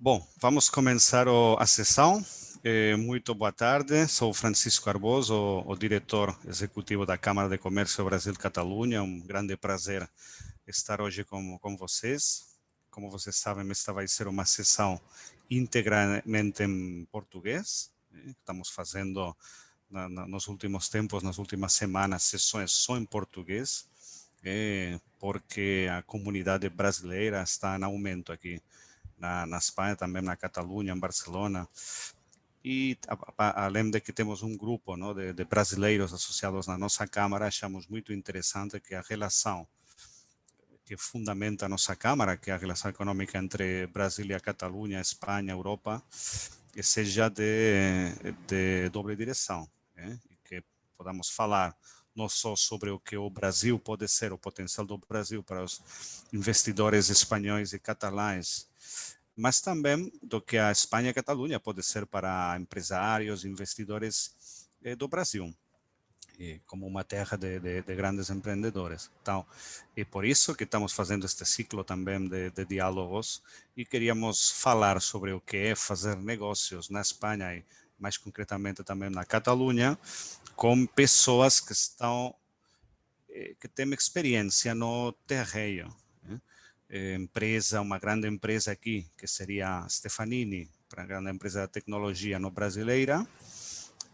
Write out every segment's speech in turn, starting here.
Bom, vamos começar a sessão. Muito boa tarde, sou Francisco Arboso, o diretor executivo da Câmara de Comércio Brasil-Catalunha. Um grande prazer estar hoje com vocês. Como vocês sabem, esta vai ser uma sessão integralmente em português. Estamos fazendo, nos últimos tempos, nas últimas semanas, sessões só em português, porque a comunidade brasileira está em aumento aqui na Espanha, também na Catalunha, em Barcelona. E além de que temos um grupo, não, de brasileiros associados na nossa Câmara, achamos muito interessante que a relação que fundamenta a nossa Câmara, que é a relação econômica entre Brasil e a Catalunha, Espanha, Europa, que seja de doble direção, e que podamos falar não só sobre o que o Brasil pode ser, o potencial do Brasil para os investidores espanhóis e catalães, mas também do que a Espanha e a Catalunha pode ser para empresários, investidores do Brasil, e como uma terra de grandes empreendedores. Então, e por isso que estamos fazendo este ciclo também de diálogos e queríamos falar sobre o que é fazer negócios na Espanha e mais concretamente também na Catalunha, com pessoas que estão que têm experiência no terreno, né? Empresa, uma grande empresa aqui, que seria a Stefanini, para a grande empresa de tecnologia no brasileira,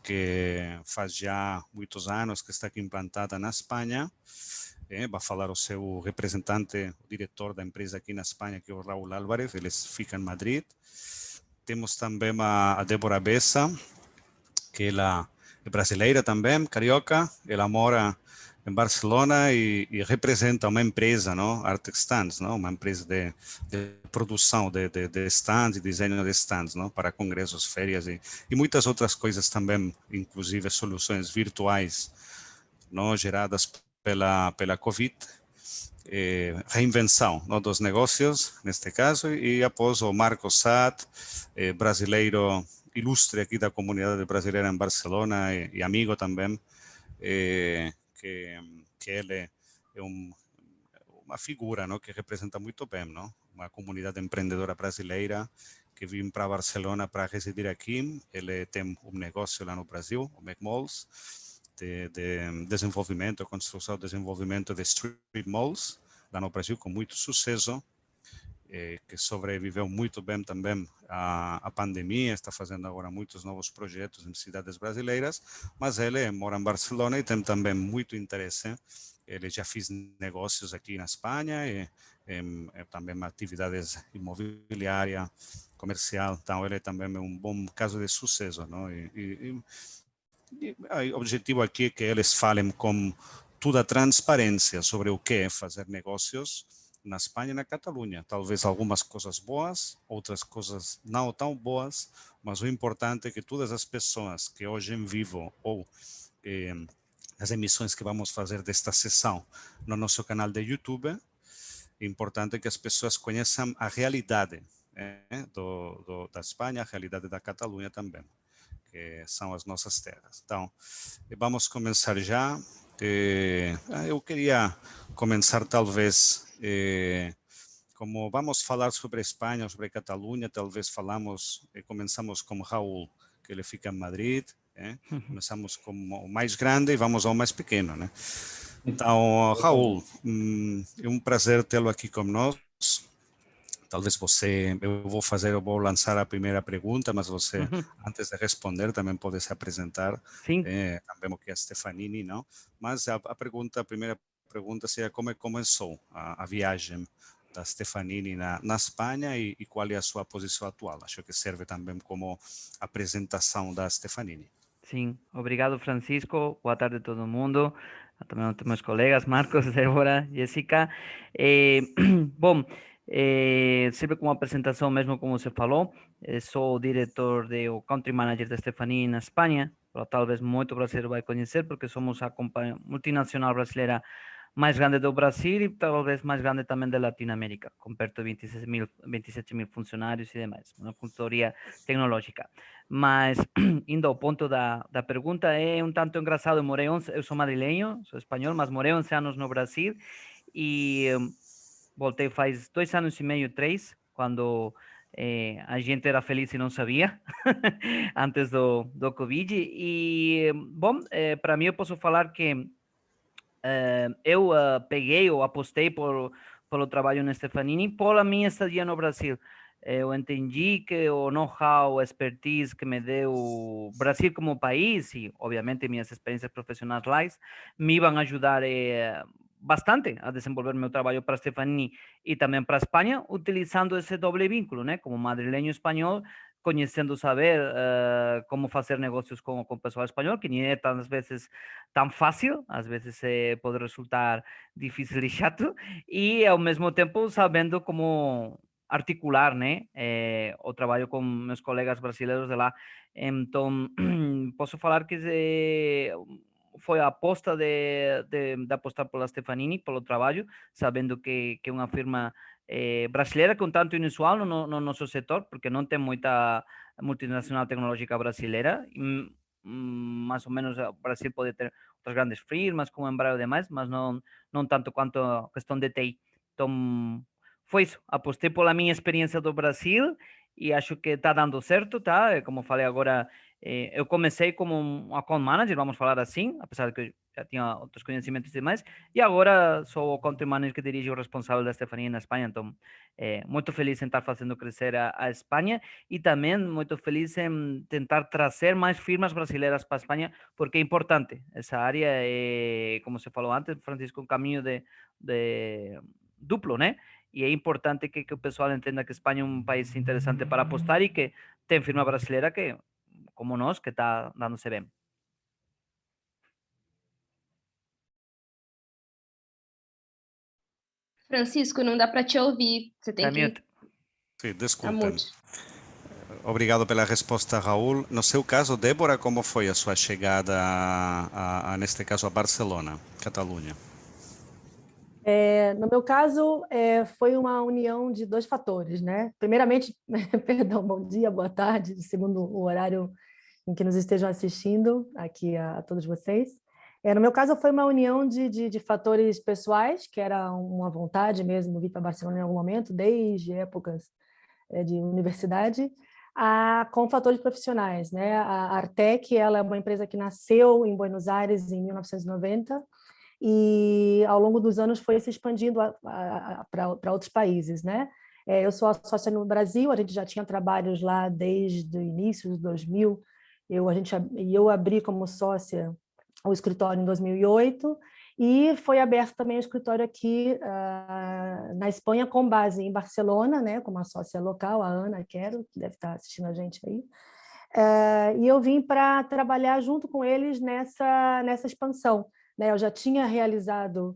que faz já muitos anos que está aqui implantada na Espanha. Vai falar o seu representante, o diretor da empresa aqui na Espanha, que é o Raul Álvarez, ele fica em Madrid. Temos também a Débora Bessa, que ela é brasileira também, carioca, ela mora em Barcelona e representa uma empresa, não? Arctic Stands, não? Uma empresa de produção de stands e desenho de stands, não? Para congressos, férias e muitas outras coisas também, inclusive soluções virtuais, não? Geradas pela Covid. Reinvenção, não, dos negócios, neste caso, e após o Marco Sat, brasileiro ilustre aqui da comunidade brasileira em Barcelona e amigo também, que ele é uma figura, não, que representa muito bem, não, uma comunidade empreendedora brasileira que vem para Barcelona para residir aqui. Ele tem um negócio lá no Brasil, o McMalls, de desenvolvimento, construção e desenvolvimento de street malls lá no Brasil, com muito sucesso, que sobreviveu muito bem também à pandemia, está fazendo agora muitos novos projetos em cidades brasileiras, mas ele mora em Barcelona e tem também muito interesse. Ele já fez negócios aqui na Espanha e também atividades imobiliária, comercial, então ele também é um bom caso de sucesso, não? O objetivo aqui é que eles falem com toda a transparência sobre o que é fazer negócios na Espanha e na Catalunha. Talvez algumas coisas boas, outras coisas não tão boas, mas o importante é que todas as pessoas que hoje em vivo ou as emissões que vamos fazer desta sessão no nosso canal de YouTube, é importante que as pessoas conheçam a realidade da Espanha, a realidade da Catalunha também, que são as nossas terras. Então, vamos começar já. Eu queria começar talvez, como vamos falar sobre Espanha, sobre Catalunha, talvez começamos com Raul, que ele fica em Madrid, começamos com o mais grande e vamos ao mais pequeno, né? Então, Raul, é um prazer tê-lo aqui conosco. Talvez eu vou lançar a primeira pergunta, mas você, antes de responder, também pode se apresentar, Sim, também o que é Stefanini, não? Mas a primeira pergunta seria como começou a viagem da Stefanini na Espanha e qual é a sua posição atual? Acho que serve também como apresentação da Stefanini. sim. Obrigado, Francisco. Boa tarde a todo mundo. Também aos meus colegas, Marcos, Débora, Jessica. Eh, bom, sempre como apresentação, mesmo como você falou, sou o diretor o Country Manager da Stephanie na Espanha, pero talvez muito brasileiro vai conhecer, porque somos a multinacional brasileira mais grande do Brasil e talvez mais grande também da Latinoamérica, com perto de 27 mil funcionários e demais, uma consultoria tecnológica. Mas, indo ao ponto da pergunta, é um tanto engraçado, eu sou madrilenho, sou espanhol, mas morei 11 anos no Brasil e voltei faz 2 anos e meio, 3, quando a gente era feliz e não sabia antes do Covid. E, bom, para mim eu posso falar que eu peguei ou apostei pelo trabalho na Stefanini pela minha estadia no Brasil. Eu entendi que o know-how, a expertise que me deu o Brasil como país e, obviamente, minhas experiências profissionais lá me iam ajudar bastante a desenvolver meu trabalho para a Stefanini e também para a Espanha, utilizando esse doble vínculo, né? Como madrileño espanhol, conhecendo saber como fazer negócios com o pessoal espanhol, que nem é tantas vezes tão fácil, às vezes pode resultar difícil e chato, e ao mesmo tempo sabendo como articular, né, o trabalho com meus colegas brasileiros de lá. Então, posso falar que foi a aposta de apostar pela Stefanini, pelo trabalho, sabendo que é uma firma brasileira, que é um tanto inusual no nosso setor, porque não tem muita multinacional tecnológica brasileira. Mais ou menos o Brasil pode ter outras grandes firmas, como Embraer e demais, mas não tanto quanto a questão de TI. Então, foi isso. Apostei pela minha experiência do Brasil e acho que está dando certo, tá? Como falei agora, eu comecei como um account manager, vamos falar assim, apesar de que eu já tinha outros conhecimentos e demais, e agora sou o country manager que dirige o responsável da Stefanini na Espanha, então muito feliz em estar fazendo crescer a Espanha e também muito feliz em tentar trazer mais firmas brasileiras para a Espanha, porque é importante. Essa área é, como se falou antes, Francisco, um caminho de duplo, né? E é importante que o pessoal entenda que Espanha é um país interessante para apostar e que tem firma brasileira que, como nós, que está dando-se bem. Francisco, não dá para te ouvir. Você tem que... Sim, desculpem. Obrigado pela resposta, Raul. No seu caso, Débora, como foi a sua chegada, neste caso, a Barcelona, Catalunha? No meu caso, foi uma união de dois fatores, né? Primeiramente, perdão, bom dia, boa tarde, segundo o horário em que nos estejam assistindo aqui a todos vocês. No meu caso, foi uma união de fatores pessoais, que era uma vontade mesmo vir para Barcelona em algum momento, desde épocas de universidade, com fatores profissionais, né? A Artec, ela é uma empresa que nasceu em Buenos Aires em 1990 e ao longo dos anos foi se expandindo para outros países, né? Eu sou sócia no Brasil, a gente já tinha trabalhos lá desde o início de 2000, eu abri como sócia o escritório em 2008 e foi aberto também o escritório aqui na Espanha com base em Barcelona, né, com uma sócia local, a Ana Quero, que deve estar assistindo a gente aí. E eu vim para trabalhar junto com eles nessa expansão, né? Eu já tinha realizado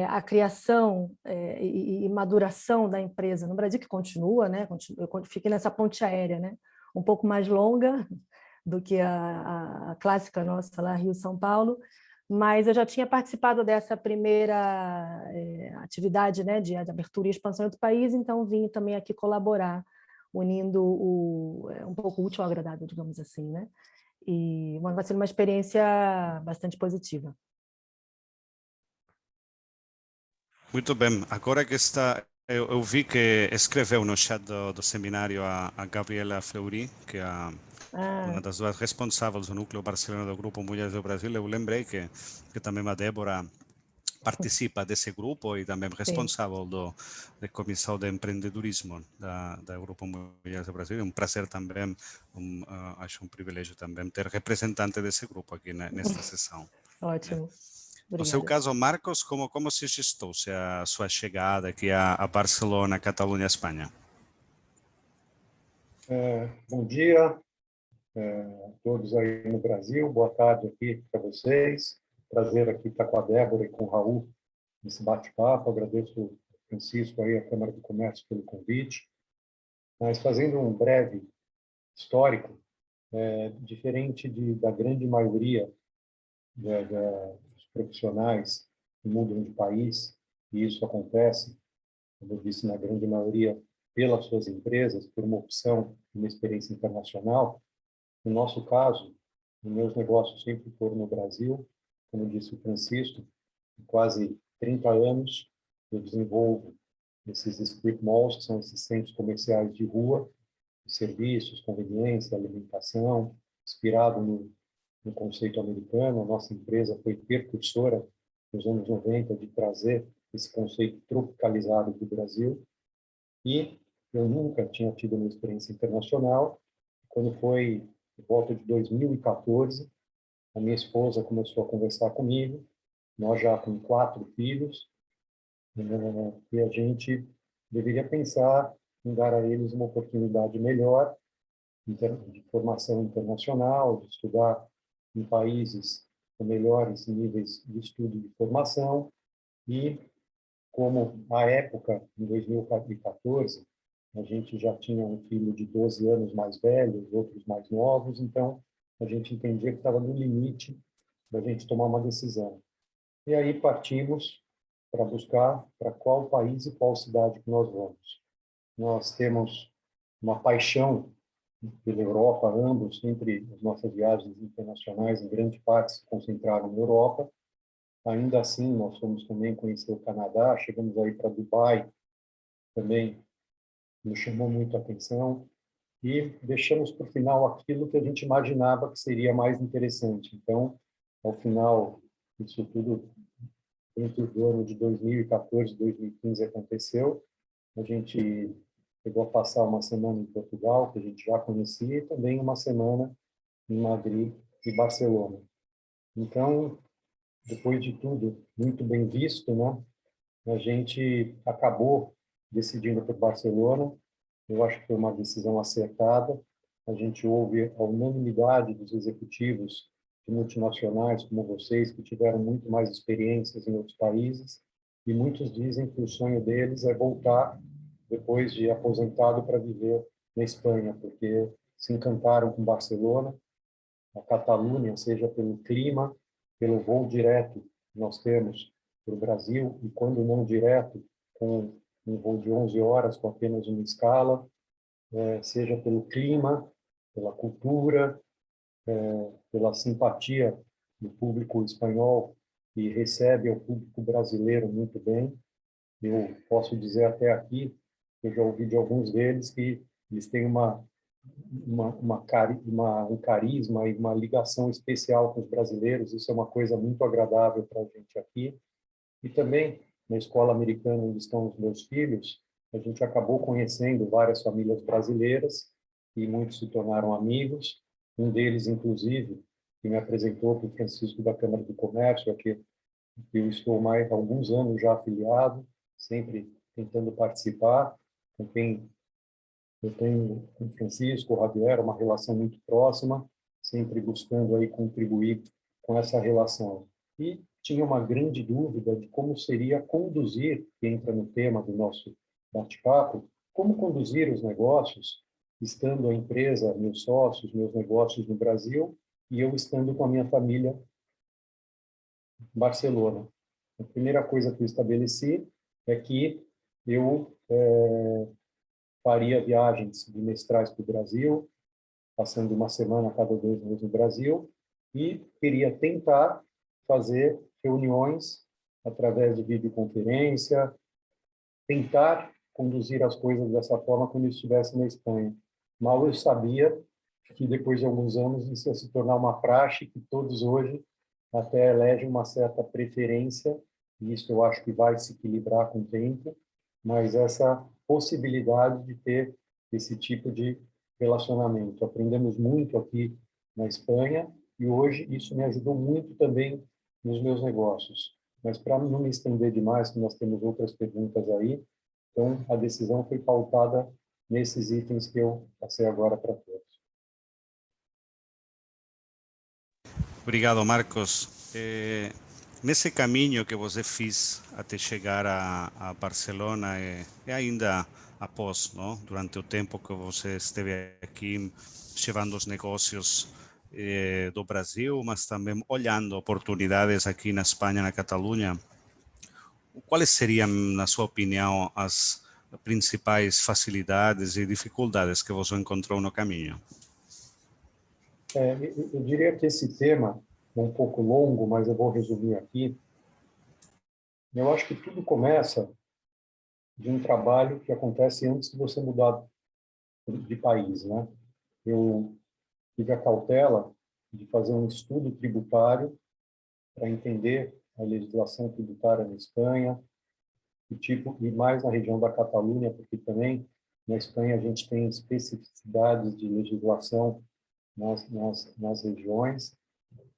a criação e maduração da empresa no Brasil, que continua, né? Eu fiquei nessa ponte aérea, né? Um pouco mais longa do que a clássica nossa lá, Rio-São Paulo, mas eu já tinha participado dessa primeira atividade, né, de abertura e expansão do país, então vim também aqui colaborar, unindo um pouco útil ao agradável, digamos assim, né? E vai ser uma experiência bastante positiva. Muito bem. Agora que está, eu vi que escreveu no chat do seminário a Gabriela Fleury, que é uma das duas responsáveis do núcleo Barcelona do Grupo Mulheres do Brasil. Eu lembrei que também a Débora participa desse grupo e também responsável da Comissão de Empreendedorismo da Grupo Mulheres do Brasil. É um prazer também, acho um privilégio também ter representante desse grupo aqui nesta sessão. Ótimo. No seu caso, Marcos, como se gestou-se a sua chegada aqui a Barcelona, Catalunha, Espanha? Bom dia a todos aí no Brasil, boa tarde aqui para vocês. Prazer aqui estar com a Débora e com o Raul nesse bate-papo. Agradeço o Francisco aí, a Câmara do Comércio, pelo convite. Mas fazendo um breve histórico, diferente da grande maioria dos profissionais que mudam de país, e isso acontece, como eu disse, na grande maioria pelas suas empresas, por uma opção, uma experiência internacional. No nosso caso, os meus negócios sempre foram no Brasil. Como disse o Francisco, há quase 30 anos eu desenvolvo esses strip malls, que são esses centros comerciais de rua, serviços, conveniência, alimentação, inspirado no conceito americano. A nossa empresa foi precursora nos anos 90 de trazer esse conceito tropicalizado do Brasil. E eu nunca tinha tido uma experiência internacional. Quando foi por volta de 2014, a minha esposa começou a conversar comigo, nós já com 4 filhos, e a gente deveria pensar em dar a eles uma oportunidade melhor de formação internacional, de estudar em países com melhores níveis de estudo e de formação. E como à época, em 2014, a gente já tinha um filho de 12 anos mais velho, outros mais novos, então a gente entendia que estava no limite da gente tomar uma decisão. E aí partimos para buscar para qual país e qual cidade que nós vamos. Nós temos uma paixão pela Europa, ambos, sempre as nossas viagens internacionais, em grande parte, se concentraram na Europa. Ainda assim, nós fomos também conhecer o Canadá, chegamos aí para Dubai, também nos chamou muito a atenção, e deixamos para o final aquilo que a gente imaginava que seria mais interessante. Então, ao final, isso tudo dentro do ano de 2014, 2015 aconteceu. A gente chegou a passar uma semana em Portugal, que a gente já conhecia, e também uma semana em Madrid e Barcelona. Então, depois de tudo muito bem visto, né, a gente acabou decidindo por Barcelona. Eu acho que foi uma decisão acertada. A gente ouve a unanimidade dos executivos de multinacionais como vocês, que tiveram muito mais experiências em outros países, e muitos dizem que o sonho deles é voltar, depois de aposentado, para viver na Espanha, porque se encantaram com Barcelona, a Catalunha, seja pelo clima, pelo voo direto que nós temos para o Brasil, e quando não direto, com um voo de 11 horas com apenas uma escala, seja pelo clima, pela cultura, pela simpatia do público espanhol, que recebe o público brasileiro muito bem. Eu posso dizer até aqui, eu já ouvi de alguns deles que eles têm um carisma e uma ligação especial com os brasileiros. Isso é uma coisa muito agradável para a gente aqui. E também, na escola americana onde estão os meus filhos, a gente acabou conhecendo várias famílias brasileiras e muitos se tornaram amigos. Um deles, inclusive, que me apresentou para o Francisco da Câmara do Comércio, que eu estou há alguns anos já afiliado, sempre tentando participar, com quem eu tenho com o Francisco, o Javier, uma relação muito próxima, sempre buscando aí contribuir com essa relação. E tinha uma grande dúvida de como seria conduzir, que entra no tema do nosso bate-papo, como conduzir os negócios, estando a empresa, meus sócios, meus negócios no Brasil, e eu estando com a minha família em Barcelona. A primeira coisa que eu estabeleci é que eu faria viagens bimestrais para o Brasil, passando uma semana a cada 2 meses no Brasil, e queria tentar fazer reuniões através de videoconferência, tentar conduzir as coisas dessa forma quando eu estivesse na Espanha. Mal eu sabia que depois de alguns anos isso ia se tornar uma praxe, que todos hoje até elegem uma certa preferência, e isso eu acho que vai se equilibrar com o tempo, mas essa possibilidade de ter esse tipo de relacionamento. Aprendemos muito aqui na Espanha e hoje isso me ajudou muito também nos meus negócios. Mas para não me estender demais, que nós temos outras perguntas aí, então a decisão foi pautada nesses itens que eu passei agora para todos. Obrigado, Marcos. Nesse caminho que você fez até chegar a Barcelona, e ainda após, não? Durante o tempo que você esteve aqui, levando os negócios do Brasil, mas também olhando oportunidades aqui na Espanha, na Catalunha, quais seriam, na sua opinião, as principais facilidades e dificuldades que você encontrou no caminho? Eu diria que esse tema é um pouco longo, mas eu vou resumir aqui. Eu acho que tudo começa de um trabalho que acontece antes de você mudar de país, né? Eu tive a cautela de fazer um estudo tributário para entender a legislação tributária na Espanha, e mais na região da Catalunha, porque também na Espanha a gente tem especificidades de legislação nas regiões,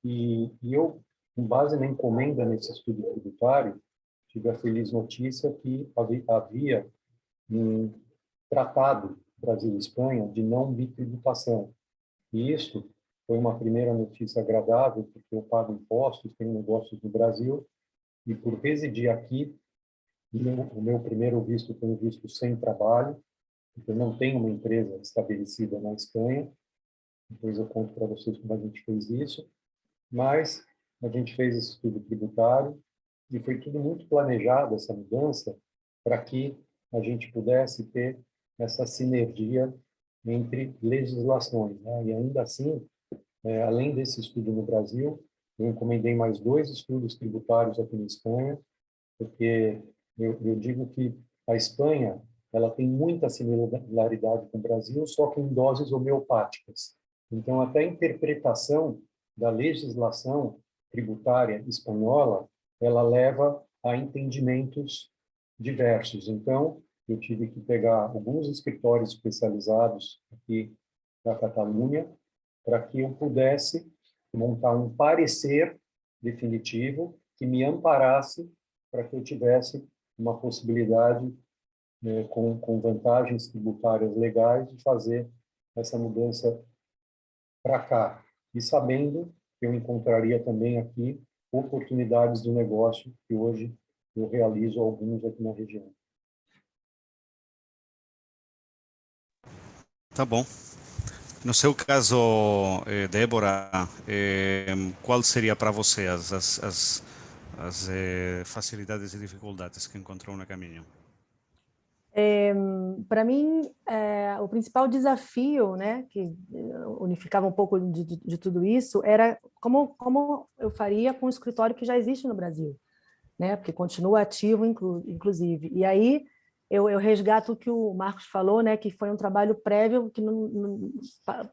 e eu, com base na encomenda nesse estudo tributário, tive a feliz notícia que havia um tratado Brasil e Espanha de não bitributação. E isso foi uma primeira notícia agradável, porque eu pago impostos, tenho negócios no Brasil, e por residir aqui, o meu primeiro visto foi um visto sem trabalho, porque eu não tenho uma empresa estabelecida na Espanha. Depois eu conto para vocês como a gente fez isso. Mas a gente fez esse estudo tributário e foi tudo muito planejado, essa mudança, para que a gente pudesse ter essa sinergia entre legislações, né? E ainda assim, além desse estudo no Brasil, eu encomendei mais 2 estudos tributários aqui na Espanha, porque eu digo que a Espanha ela tem muita similaridade com o Brasil, só que em doses homeopáticas. Então, até a interpretação da legislação tributária espanhola, ela leva a entendimentos diversos. Então, eu tive que pegar alguns escritórios especializados aqui na Catalunha para que eu pudesse montar um parecer definitivo que me amparasse para que eu tivesse uma possibilidade, com vantagens tributárias legais, de fazer essa mudança para cá. E sabendo que eu encontraria também aqui oportunidades de negócio, que hoje eu realizo alguns aqui na região. Tá bom. No seu caso, Débora, qual seria para você as facilidades e dificuldades que encontrou no caminho? Para mim, o principal desafio, né, que unificava um pouco de tudo isso, era como eu faria com o escritório que já existe no Brasil, né, porque continua ativo, inclusive. E aí eu resgato o que o Marcos falou, né, que foi um trabalho prévio, que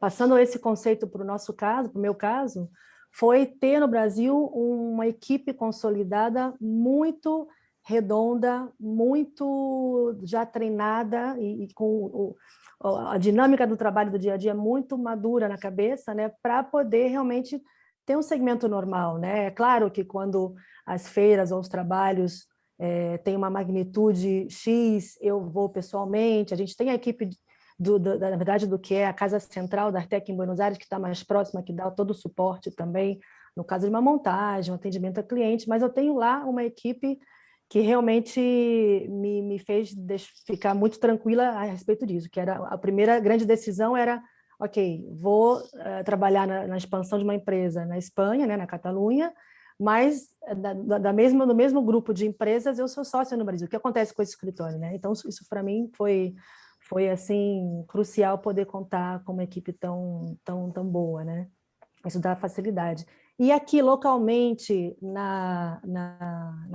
passando esse conceito para o nosso caso, para o meu caso, foi ter no Brasil uma equipe consolidada muito redonda, muito já treinada e com a dinâmica do trabalho do dia a dia muito madura na cabeça, né, para poder realmente ter um segmento normal, né? É claro que quando as feiras ou os trabalhos têm uma magnitude X, eu vou pessoalmente, a gente tem a equipe na verdade, do que é a Casa Central da Artec em Buenos Aires, que está mais próxima, que dá todo o suporte também, no caso de uma montagem, um atendimento a cliente, mas eu tenho lá uma equipe que realmente me fez ficar muito tranquila a respeito disso, que era a primeira grande decisão era, ok, vou trabalhar na expansão de uma empresa na Espanha, né, na Catalunha, mas no mesmo grupo de empresas eu sou sócia no Brasil. O que acontece com esse escritório, né? Então isso para mim foi assim crucial poder contar com uma equipe tão boa, né? Isso dá facilidade. E aqui, localmente, na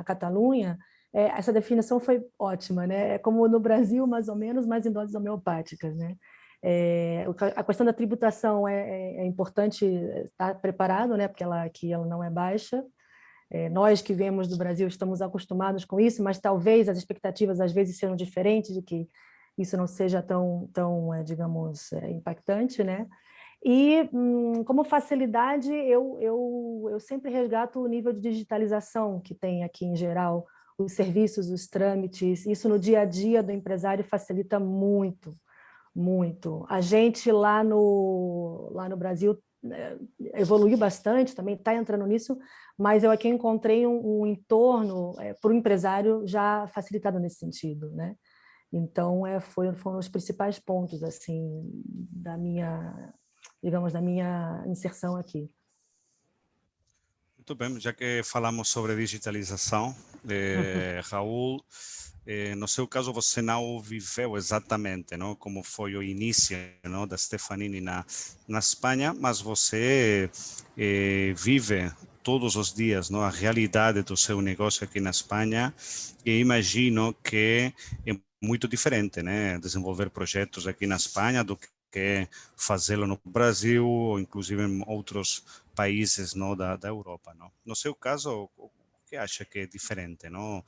Catalunha, essa definição foi ótima, né? É como no Brasil, mais ou menos, mas em doses homeopáticas, né? A questão da tributação é importante estar preparado, né? Porque aqui ela não é baixa. Nós que viemos do Brasil estamos acostumados com isso, mas talvez as expectativas às vezes sejam diferentes, de que isso não seja tão digamos, impactante, né? E, como facilidade, eu sempre resgato o nível de digitalização que tem aqui em geral, os serviços, os trâmites, isso no dia a dia do empresário facilita muito, muito. A gente lá no Brasil evoluiu bastante, também está entrando nisso, mas eu aqui encontrei um entorno para o empresário já facilitado nesse sentido, né? Então, foram os principais pontos assim da minha inserção aqui. Muito bem, já que falamos sobre digitalização, Raul, no seu caso você não viveu exatamente, não, como foi o início, não, da Stefanini na Espanha, mas você vive todos os dias, não, a realidade do seu negócio aqui na Espanha, e imagino que em muito diferente, né? Desenvolver projetos aqui na Espanha do que fazê-lo no Brasil, ou inclusive em outros países, não, da Europa, não? No seu caso, o que acha que é diferente, não?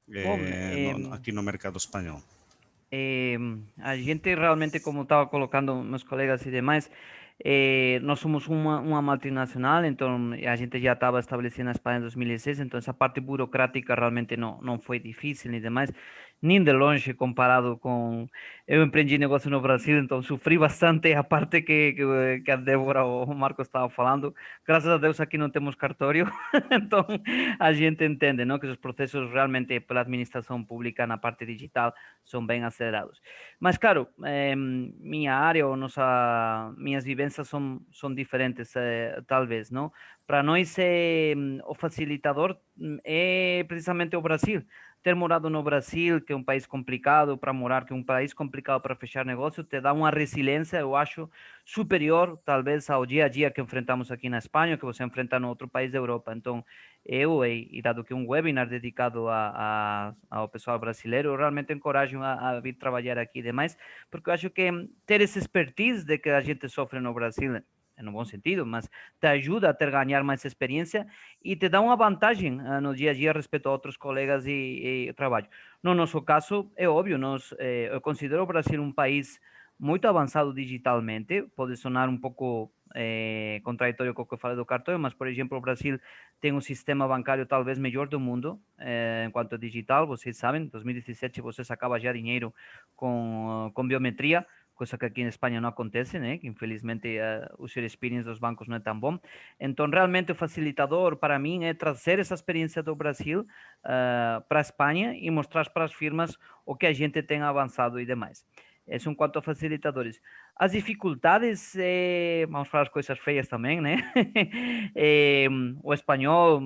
Bom, Aqui no mercado espanhol. a gente realmente, como estava colocando meus colegas e demais, nós somos uma multinacional, então a gente já estava estabelecida na Espanha em 2006, então essa parte burocrática realmente não foi difícil nem demais, nem de longe comparado com... Eu empreendi negócio no Brasil, então sofri bastante a parte que a Débora ou o Marcos estavam falando. Graças a Deus aqui não temos cartório, então a gente entende, não, que os processos realmente pela administração pública na parte digital são bem acelerados. Mas, claro, minha área ou minhas vivências são diferentes, talvez, não? Para nós, o facilitador é precisamente o Brasil. Ter morado no Brasil, que é um país complicado para morar, que é um país complicado para fechar negócio, te dá uma resiliência, eu acho, superior, talvez, ao dia a dia que enfrentamos aqui na Espanha, que você enfrenta no outro país da Europa. Então, e dado que um webinar dedicado ao pessoal brasileiro, eu realmente encorajo a vir trabalhar aqui e demais, porque eu acho que ter esse expertise de que a gente sofre no Brasil, no bom sentido, mas te ajuda a ganhar mais experiência e te dá uma vantagem no dia a dia respeito a outros colegas e trabalho. No nosso caso, é óbvio, eu considero o Brasil um país muito avançado digitalmente, pode sonar um pouco contraditório com o que eu falei do cartão, mas, por exemplo, o Brasil tem um sistema bancário talvez melhor do mundo enquanto digital, vocês sabem, em 2017 você sacava já dinheiro com biometria, coisa que aqui em Espanha não acontece, né? Que infelizmente o user experience dos bancos não é tão bom. Então, realmente o facilitador para mim é trazer essa experiência do Brasil para a Espanha e mostrar para as firmas o que a gente tem avançado e demais. Isso em quanto a facilitadores. As dificuldades, vamos falar as coisas feias também, né? O espanhol,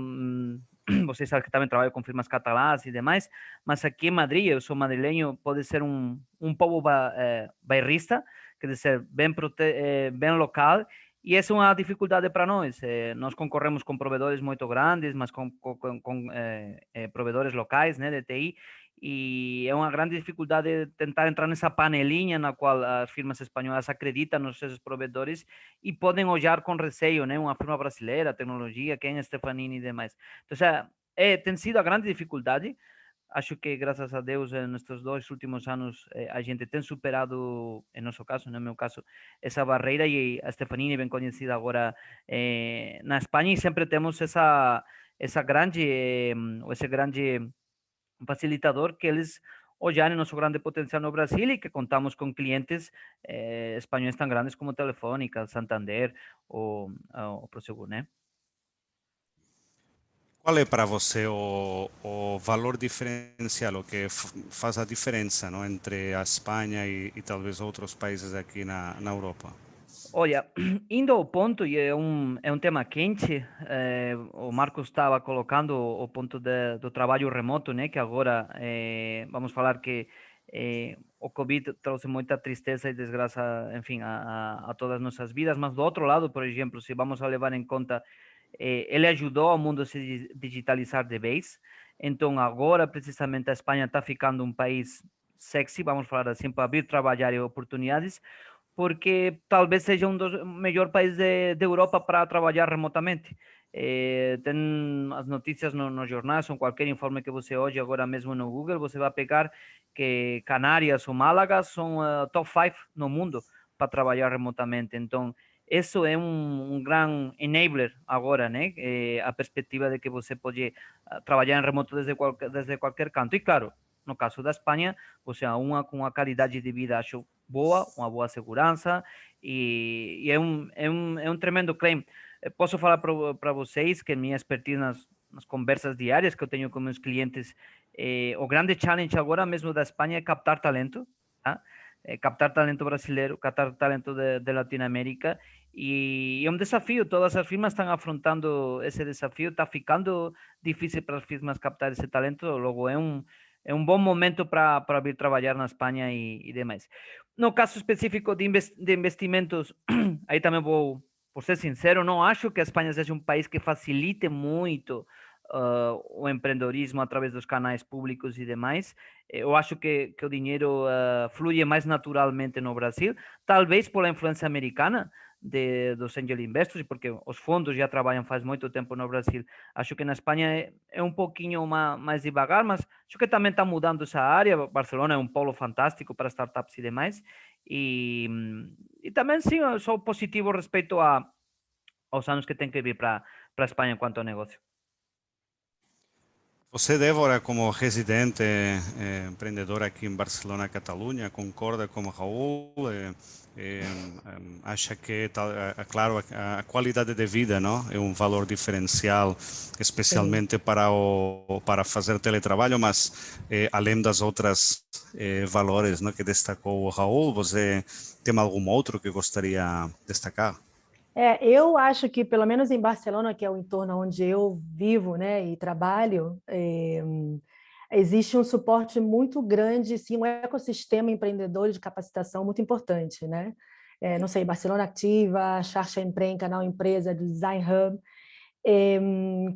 vocês sabem que também trabalho com firmas catalãs e demais, mas aqui em Madrid, eu sou madrileño, pode ser um povo bairrista, quer dizer, bem local, e essa é uma dificuldade para nós. Nós concorremos com provedores muito grandes, mas com provedores locais, né, de TI, e é uma grande dificuldade tentar entrar nessa panelinha na qual as firmas espanholas acreditam nos seus provedores e podem olhar com receio, né? Uma firma brasileira, tecnologia, quem é Stefanini e demais. Então, tem sido a grande dificuldade. Acho que, graças a Deus, nestes 2 últimos anos, a gente tem superado, em nosso caso, no meu caso, essa barreira e a Stefanini é bem conhecida agora na Espanha e sempre temos esse grande facilitador que eles olharem nosso grande potencial no Brasil e que contamos com clientes espanhóis tão grandes como Telefónica, Santander ou Prosegur, né? Qual é para você o valor diferencial, o que faz a diferença, não, entre a Espanha e talvez outros países aqui na Europa? Olha, indo ao ponto, e é um tema quente, o Marcos estava colocando o ponto do trabalho remoto, né? Que agora vamos falar que o Covid trouxe muita tristeza e desgraça, enfim, a todas as nossas vidas, mas do outro lado, por exemplo, se vamos a levar em conta, ele ajudou ao mundo a se digitalizar de vez, então agora precisamente a Espanha está ficando um país sexy, vamos falar assim, para vir trabalhar e oportunidades, porque talvez seja um dos melhores países de Europa para trabalhar remotamente. Tem as notícias nos jornais, ou qualquer informe que você olhe agora mesmo no Google, você vai pegar que Canárias ou Málaga são top 5 no mundo para trabalhar remotamente. Então, isso é um grande enabler agora, né? A perspectiva de que você pode trabalhar em remoto desde qualquer canto. E claro, no caso da Espanha, você é com uma qualidade de vida, acho, boa, uma boa segurança e é um tremendo claim. Posso falar para vocês que minha expertise nas conversas diárias que eu tenho com meus clientes, o grande challenge agora mesmo da Espanha é captar talento, tá? Captar talento brasileiro, captar talento de Latinoamérica, e é um desafio, todas as firmas estão afrontando esse desafio, está ficando difícil para as firmas captar esse talento, logo é um bom momento para vir trabalhar na Espanha e demais. No caso específico de investimentos, aí também vou, por ser sincero, não acho que a Espanha seja um país que facilite muito o empreendedorismo através dos canais públicos e demais. Eu acho que o dinheiro flui mais naturalmente no Brasil, talvez pela influência americana dos angel investors, porque os fundos já trabalham faz muito tempo no Brasil. Acho que na Espanha é um pouquinho mais devagar, mas acho que também está mudando essa área. Barcelona é um polo fantástico para startups e demais. E também, sim, eu sou positivo respeito aos anos que tem que vir para a Espanha quanto ao negócio. Você, Débora, como residente empreendedora aqui em Barcelona, Catalunha, concorda com o Raul? Acha que, claro, a qualidade de vida, não, é um valor diferencial, especialmente para fazer teletrabalho, mas além das outras valores, não, que destacou o Raul, você tem algum outro que gostaria de destacar? Eu acho que, pelo menos em Barcelona, que é o entorno onde eu vivo, né, e trabalho, existe um suporte muito grande, sim, um ecossistema empreendedor de capacitação muito importante, né? Não sei, Barcelona Activa, Xarxa Empreende, Canal Empresa, Design Hub,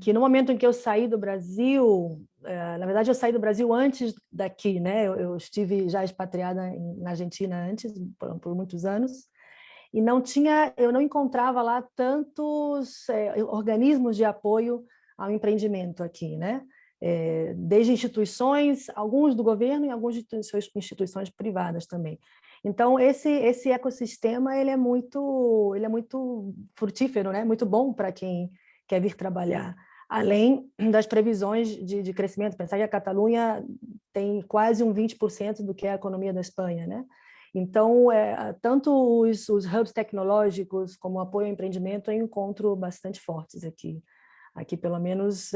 que no momento em que eu saí do Brasil, na verdade eu saí do Brasil antes daqui, né? Eu estive já expatriada na Argentina antes, por muitos anos, e eu não encontrava lá tantos organismos de apoio ao empreendimento aqui, né? Desde instituições, alguns do governo e algumas instituições privadas também. Então esse ecossistema ele é muito frutífero, né? Muito bom para quem quer vir trabalhar. Além das previsões de crescimento, pensar que a Catalunha tem quase 20% do que é a economia da Espanha, né? Então, tanto os hubs tecnológicos como o apoio ao empreendimento eu encontro bastante fortes aqui pelo menos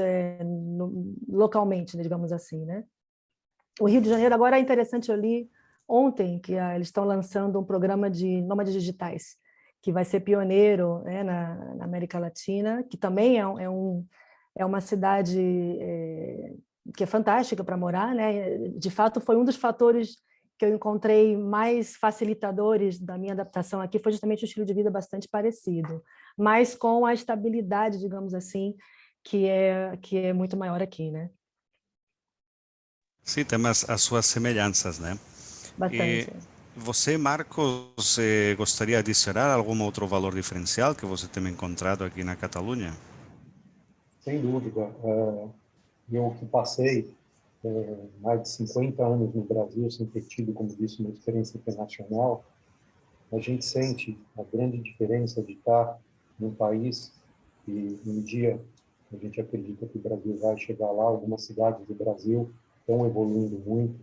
localmente, digamos assim, né? O Rio de Janeiro agora é interessante, eu li ontem que eles estão lançando um programa de nômades digitais, que vai ser pioneiro, né, na América Latina, que também é uma cidade que é fantástica para morar, né? De fato, foi um dos fatores que eu encontrei mais facilitadores da minha adaptação aqui, foi justamente o estilo de vida bastante parecido, mas com a estabilidade, digamos assim, que é muito maior aqui, né? Sim, tem as suas semelhanças, né? Bastante. Você, Marcos, gostaria de adicionar algum outro valor diferencial que você tem encontrado aqui na Catalunha? Sem dúvida. Eu que passei mais de 50 anos no Brasil, sem ter tido, como disse, uma experiência internacional, a gente sente a grande diferença de estar num país e um dia a gente acredita que o Brasil vai chegar lá, algumas cidades do Brasil estão evoluindo muito,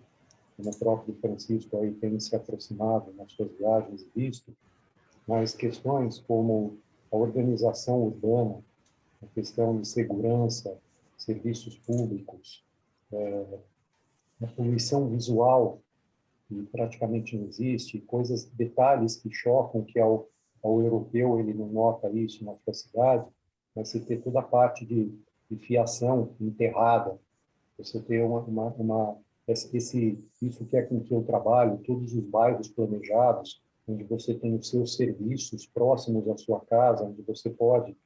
como o próprio Francisco aí tem se aproximado nas suas viagens e visto, mas questões como a organização urbana, a questão de segurança, serviços públicos, a poluição visual, que praticamente não existe, detalhes que chocam, que ao europeu ele não nota isso na sua cidade, mas você ter toda a parte de fiação enterrada, você ter isso que é com o seu trabalho, todos os bairros planejados, onde você tem os seus serviços próximos à sua casa, onde você pode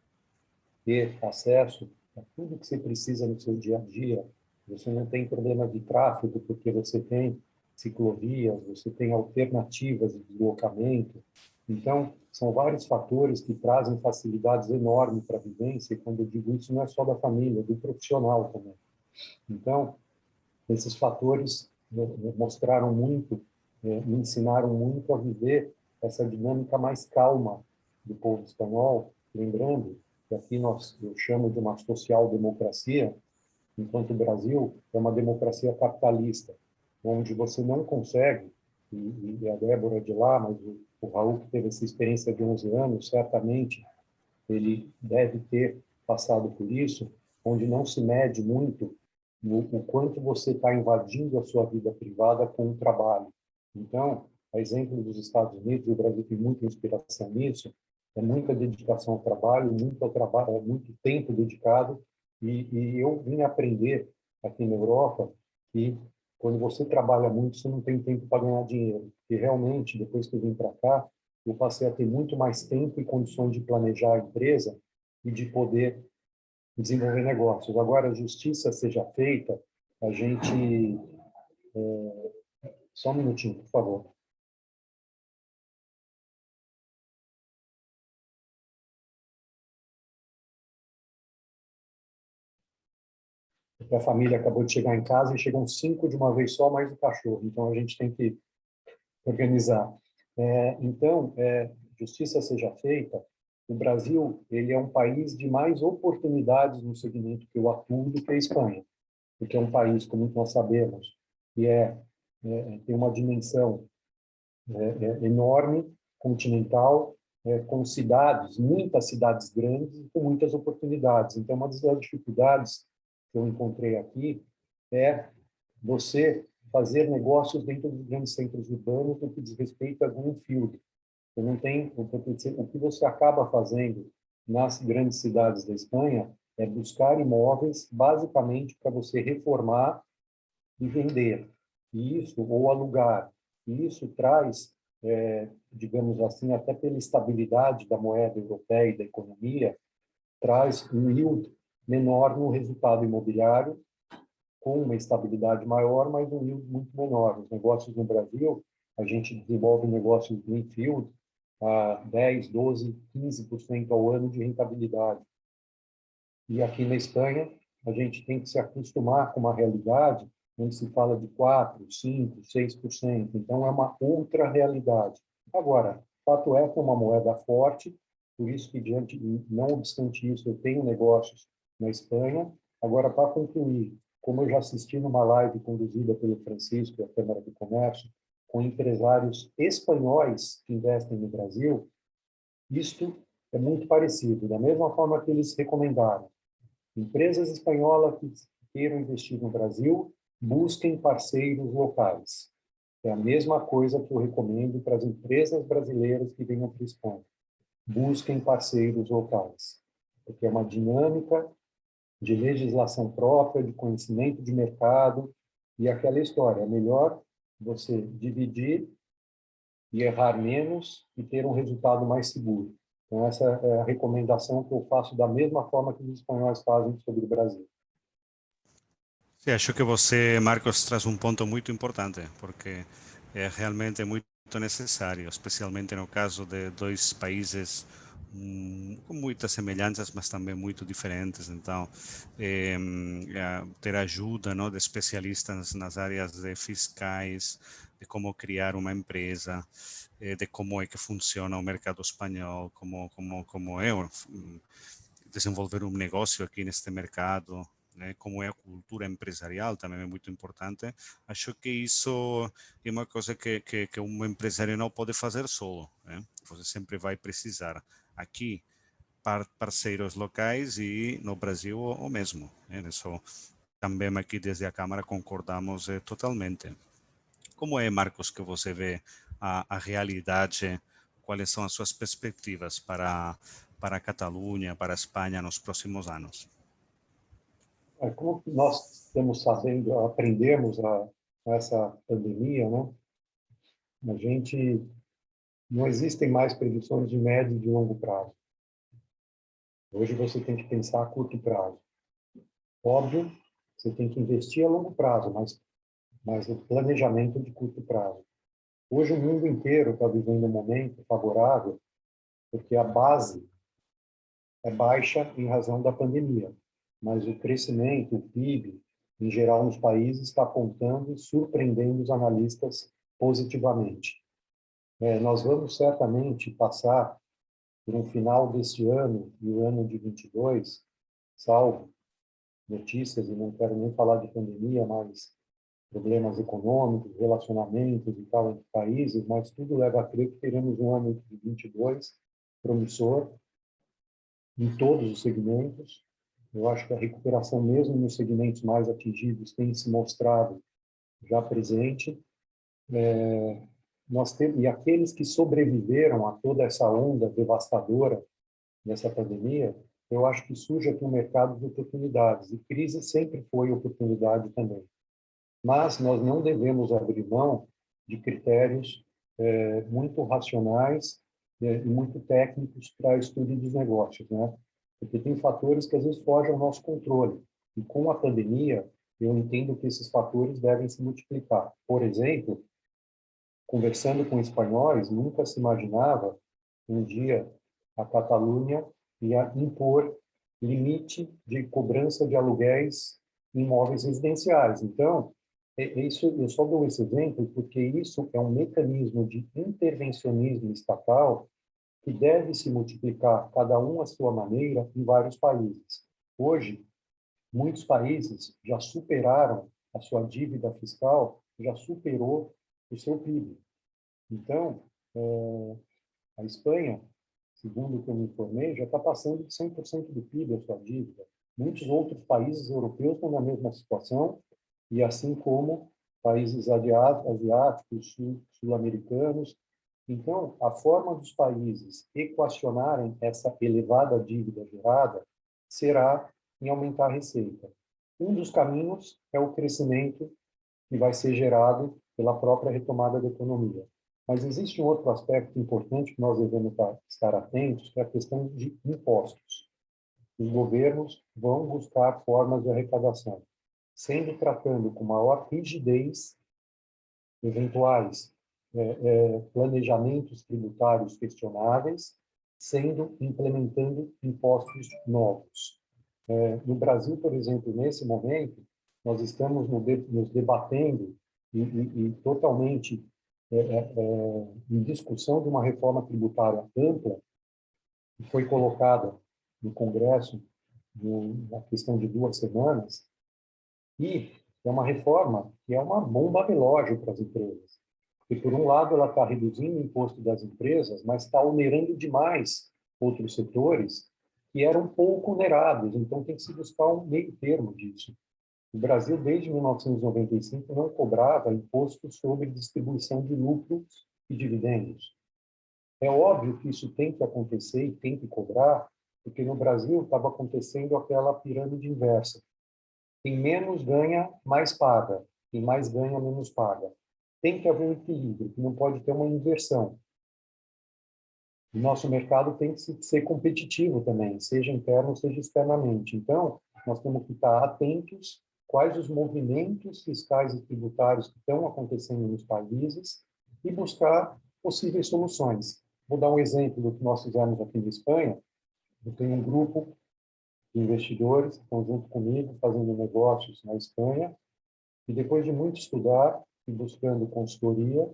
ter acesso a tudo que você precisa no seu dia a dia. Você não tem problema de tráfego, porque você tem ciclovias, você tem alternativas de deslocamento. Então, são vários fatores que trazem facilidades enormes para a vivência, e quando eu digo isso, não é só da família, é do profissional também. Então, esses fatores mostraram muito, me ensinaram muito a viver essa dinâmica mais calma do povo espanhol, lembrando que aqui eu chamo de uma social-democracia, enquanto o Brasil é uma democracia capitalista, onde você não consegue, e a Débora é de lá, mas o Raul, que teve essa experiência de 11 anos, certamente ele deve ter passado por isso, onde não se mede muito o quanto você está invadindo a sua vida privada com o trabalho. Então, a exemplo dos Estados Unidos, o Brasil tem muita inspiração nisso, é muita dedicação ao trabalho, muito tempo dedicado, e eu vim aprender aqui na Europa que quando você trabalha muito, você não tem tempo para ganhar dinheiro. E realmente, depois que eu vim para cá, eu passei a ter muito mais tempo e condições de planejar a empresa e de poder desenvolver negócios. Agora, a justiça seja feita, a gente... Só um minutinho, por favor. A família acabou de chegar em casa e chegam 5 de uma vez só, mais o cachorro. Então, a gente tem que organizar. Então, justiça seja feita, o Brasil ele é um país de mais oportunidades no segmento que eu atuo do que a Espanha, porque é um país, como nós sabemos, que tem uma dimensão enorme, continental, com cidades, muitas cidades grandes e com muitas oportunidades. Então, uma das dificuldades que eu encontrei aqui é você fazer negócios dentro dos grandes centros urbanos no que diz respeito a greenfield. Você não tem, o que você acaba fazendo nas grandes cidades da Espanha é buscar imóveis basicamente para você reformar e vender. E isso, ou alugar. E isso traz, digamos assim, até pela estabilidade da moeda europeia e da economia, traz um yield menor no resultado imobiliário, com uma estabilidade maior, mas um yield muito menor. Os negócios no Brasil, a gente desenvolve negócios greenfield a 10, 12, 15% ao ano de rentabilidade. E aqui na Espanha, a gente tem que se acostumar com uma realidade onde se fala de 4, 5, 6%. Então, é uma outra realidade. Agora, fato é que é uma moeda forte, por isso que, não obstante isso, eu tenho negócios na Espanha. Agora, para concluir, como eu já assisti numa live conduzida pelo Francisco, da Câmara do Comércio, com empresários espanhóis que investem no Brasil, isto é muito parecido. Da mesma forma que eles recomendaram, empresas espanholas que queiram investir no Brasil, busquem parceiros locais. É a mesma coisa que eu recomendo para as empresas brasileiras que venham para a Espanha. Busquem parceiros locais, porque é uma dinâmica de legislação própria, de conhecimento de mercado, e aquela história, é melhor você dividir e errar menos e ter um resultado mais seguro. Então, essa é a recomendação que eu faço da mesma forma que os espanhóis fazem sobre o Brasil. Sim, acho que você, Marcos, traz um ponto muito importante, porque é realmente muito necessário, especialmente no caso de dois países com muitas semelhanças, mas também muito diferentes. Então, ter ajuda, não, de especialistas nas áreas de fiscais, de como criar uma empresa, de como é que funciona o mercado espanhol, como é desenvolver um negócio aqui neste mercado, né, como é a cultura empresarial, também é muito importante. Acho que isso é uma coisa que um empresário não pode fazer solo, né? Você sempre vai precisar aqui parceiros locais e no Brasil o mesmo, né? Isso também aqui desde a Câmara concordamos totalmente. Como é, Marcos, que você vê a realidade? Quais são as suas perspectivas para a Catalunha, para a Espanha nos próximos anos? Como nós estamos sabendo, aprendemos com essa pandemia, né? A gente não existem mais previsões de médio e de longo prazo. Hoje você tem que pensar a curto prazo. Óbvio, você tem que investir a longo prazo, mas o planejamento de curto prazo. Hoje o mundo inteiro está vivendo um momento favorável, porque a base é baixa em razão da pandemia, mas o crescimento, o PIB, em geral nos países, está apontando e surpreendendo os analistas positivamente. Nós vamos certamente passar por um final deste ano e o ano de 22, salvo notícias, e não quero nem falar de pandemia, mas problemas econômicos, relacionamentos e tal entre países, mas tudo leva a crer que teremos um ano de 22 promissor em todos os segmentos. Eu acho que a recuperação, mesmo nos segmentos mais atingidos, tem se mostrado já presente. E aqueles que sobreviveram a toda essa onda devastadora dessa pandemia, eu acho que surge aqui um mercado de oportunidades, e crise sempre foi oportunidade também. Mas nós não devemos abrir mão de critérios muito racionais e muito técnicos para estudo dos negócios, né? porque tem fatores que às vezes fogem ao nosso controle. E com a pandemia, eu entendo que esses fatores devem se multiplicar. Por exemplo, conversando com espanhóis, nunca se imaginava um dia a Catalunha ia impor limite de cobrança de aluguéis em imóveis residenciais. Então, isso, eu só dou esse exemplo porque isso é um mecanismo de intervencionismo estatal que deve se multiplicar, cada um à sua maneira, em vários países. Hoje, muitos países já superaram a sua dívida fiscal, já superou o seu PIB. Então, a Espanha, segundo o que eu me informei, já está passando de 100% do PIB a sua dívida. Muitos outros países europeus estão na mesma situação, e assim como países asiáticos, sul-americanos. Então, a forma dos países equacionarem essa elevada dívida gerada será em aumentar a receita. Um dos caminhos é o crescimento que vai ser gerado pela própria retomada da economia. Mas existe um outro aspecto importante que nós devemos estar atentos, que é a questão de impostos. Os governos vão buscar formas de arrecadação, sendo tratando com maior rigidez eventuais planejamentos tributários questionáveis, implementando impostos novos. No Brasil, por exemplo, nesse momento, nós estamos nos debatendo e totalmente em discussão de uma reforma tributária ampla, que foi colocada no Congresso na questão de 2 semanas, e é uma reforma que é uma bomba relógio para as empresas. E, por um lado, ela está reduzindo o imposto das empresas, mas está onerando demais outros setores que eram pouco onerados. Então, tem que se buscar um meio termo disso. O Brasil, desde 1995, não cobrava imposto sobre distribuição de lucros e dividendos. É óbvio que isso tem que acontecer e tem que cobrar, porque no Brasil estava acontecendo aquela pirâmide inversa. Quem menos ganha, mais paga. Quem mais ganha, menos paga. Tem que haver um equilíbrio, que não pode ter uma inversão. O nosso mercado tem que ser competitivo também, seja interno, seja externamente. Então, nós temos que estar atentos quais os movimentos fiscais e tributários que estão acontecendo nos países e buscar possíveis soluções. Vou dar um exemplo do que nós fizemos aqui na Espanha. Eu tenho um grupo de investidores que estão junto comigo fazendo negócios na Espanha e depois de muito estudar e buscando consultoria,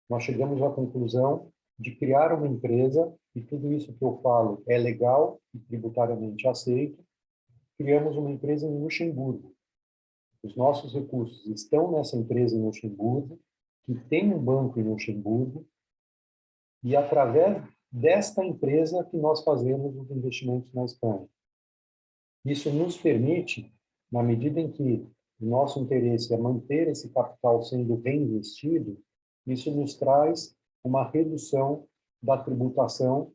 nós chegamos à conclusão de criar uma empresa, e tudo isso que eu falo é legal e tributariamente aceito. Criamos uma empresa em Luxemburgo. Os nossos recursos estão nessa empresa em Luxemburgo, que tem um banco em Luxemburgo, e através desta empresa que nós fazemos os investimentos na Espanha. Isso nos permite, na medida em que o nosso interesse é manter esse capital sendo reinvestido, isso nos traz uma redução da tributação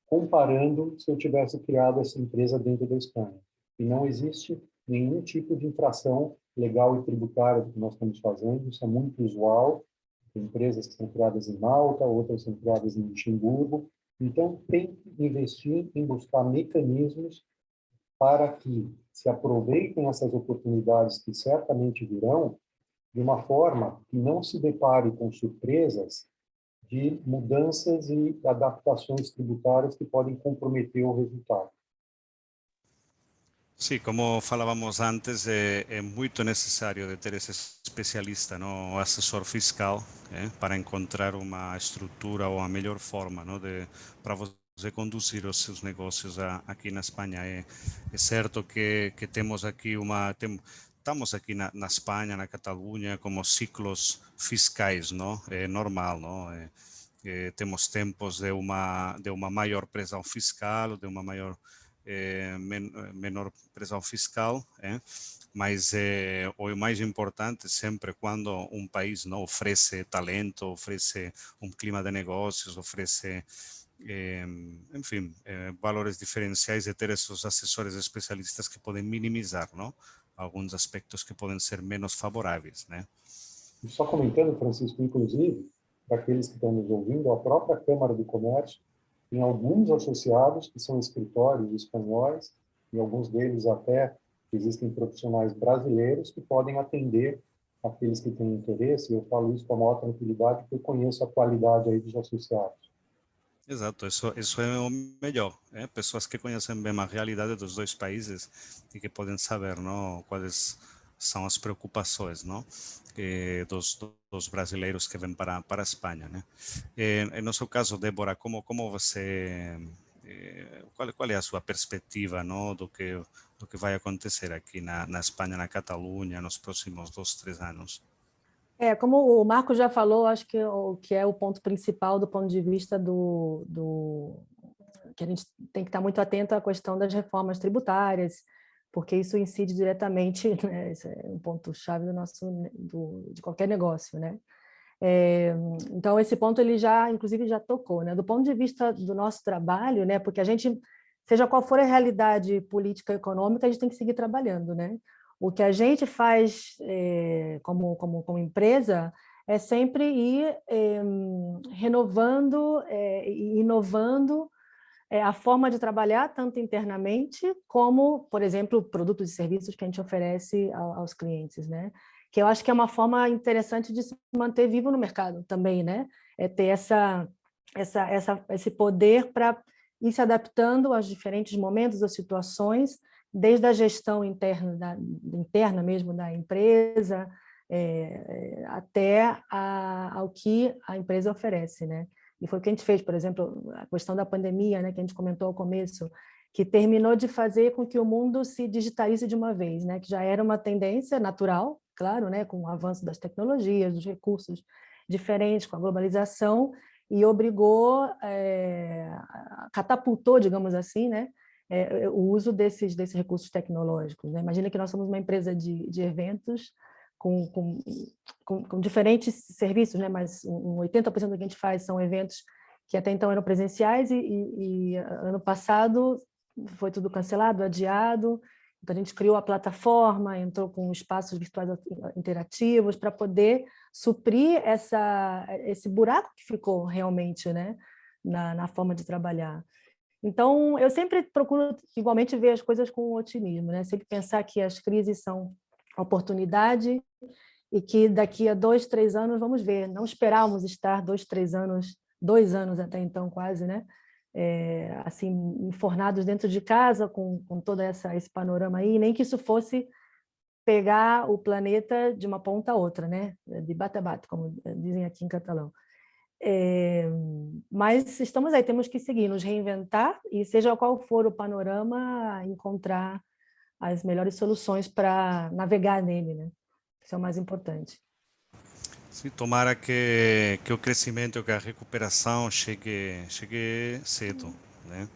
comparando se eu tivesse criado essa empresa dentro da Espanha. E não existe nenhum tipo de infração legal e tributária que nós estamos fazendo, isso é muito usual. Tem empresas que são criadas em Malta, outras são criadas em Luxemburgo. Então, tem que investir em buscar mecanismos para que se aproveitem essas oportunidades que certamente virão, de uma forma que não se depare com surpresas de mudanças e adaptações tributárias que podem comprometer o resultado. Sí, como falábamos antes, é muito necessário de ter esse especialista, o assessor fiscal, para encontrar uma estrutura ou a melhor forma, para você conduzir os seus negócios aqui na Espanha. É certo que temos aqui estamos aqui na Espanha, na Catalunha, como ciclos fiscais, é normal, temos tempos de uma maior pressão fiscal, de uma maior menor pressão fiscal, mas o mais importante sempre quando um país oferece talento, oferece um clima de negócios, oferece, enfim, valores diferenciais, de ter esses assessores especialistas que podem minimizar, alguns aspectos que podem ser menos favoráveis, E só comentando, Francisco, inclusive, para aqueles que estão nos ouvindo, a própria Câmara do Comércio tem alguns associados que são escritórios espanhóis, e alguns deles até existem profissionais brasileiros que podem atender aqueles que têm interesse, e eu falo isso com a maior tranquilidade, porque eu conheço a qualidade aí dos associados. Exato, isso é o melhor, pessoas que conhecem bem a realidade dos dois países e que podem saber, não, quais são as preocupações, não, dos brasileiros que vêm para a Espanha, né? No seu caso, Débora, como você, qual é a sua perspectiva, não, do que vai acontecer aqui na Espanha, na Catalunha, nos próximos 2, 3 anos? Como o Marco já falou, acho que o que é o ponto principal do ponto de vista que a gente tem que estar muito atento à questão das reformas tributárias, porque isso incide diretamente, né, esse é um ponto-chave de qualquer negócio, né? Então, esse ponto ele inclusive, já tocou, né? Do ponto de vista do nosso trabalho, né? Porque a gente, seja qual for a realidade política e econômica, a gente tem que seguir trabalhando, né? O que a gente faz como empresa é sempre ir renovando e inovando a forma de trabalhar, tanto internamente como, por exemplo, produtos e serviços que a gente oferece aos clientes, né? Que eu acho que é uma forma interessante de se manter vivo no mercado também, né? É ter esse poder para ir se adaptando aos diferentes momentos, às situações, desde a gestão interna mesmo da empresa, até ao que a empresa oferece, né? E foi o que a gente fez, por exemplo, a questão da pandemia, né, que a gente comentou ao começo, que terminou de fazer com que o mundo se digitalize de uma vez, né, que já era uma tendência natural, claro, né, com o avanço das tecnologias, dos recursos diferentes, com a globalização, e obrigou, catapultou, digamos assim, né, o uso desses recursos tecnológicos, né? Imagina que nós somos uma empresa de eventos com diferentes serviços, né? Mas 80% do que a gente faz são eventos que até então eram presenciais e ano passado foi tudo cancelado, adiado. Então a gente criou a plataforma, entrou com espaços virtuais interativos para poder suprir esse buraco que ficou realmente, né? Na forma de trabalhar. Então, eu sempre procuro igualmente ver as coisas com otimismo, né? Sempre pensar que as crises são oportunidade e que daqui a 2, 3 anos vamos ver. Não esperávamos estar 2 anos até então quase, né? Assim, enfornados dentro de casa com todo esse panorama aí, nem que isso fosse pegar o planeta de uma ponta a outra, né? De bate a bate, como dizem aqui em catalão. Mas estamos aí, temos que seguir, nos reinventar e seja qual for o panorama, encontrar as melhores soluções para navegar nele, né? Isso é o mais importante. Sim, tomara que o crescimento, que a recuperação chegue cedo, né?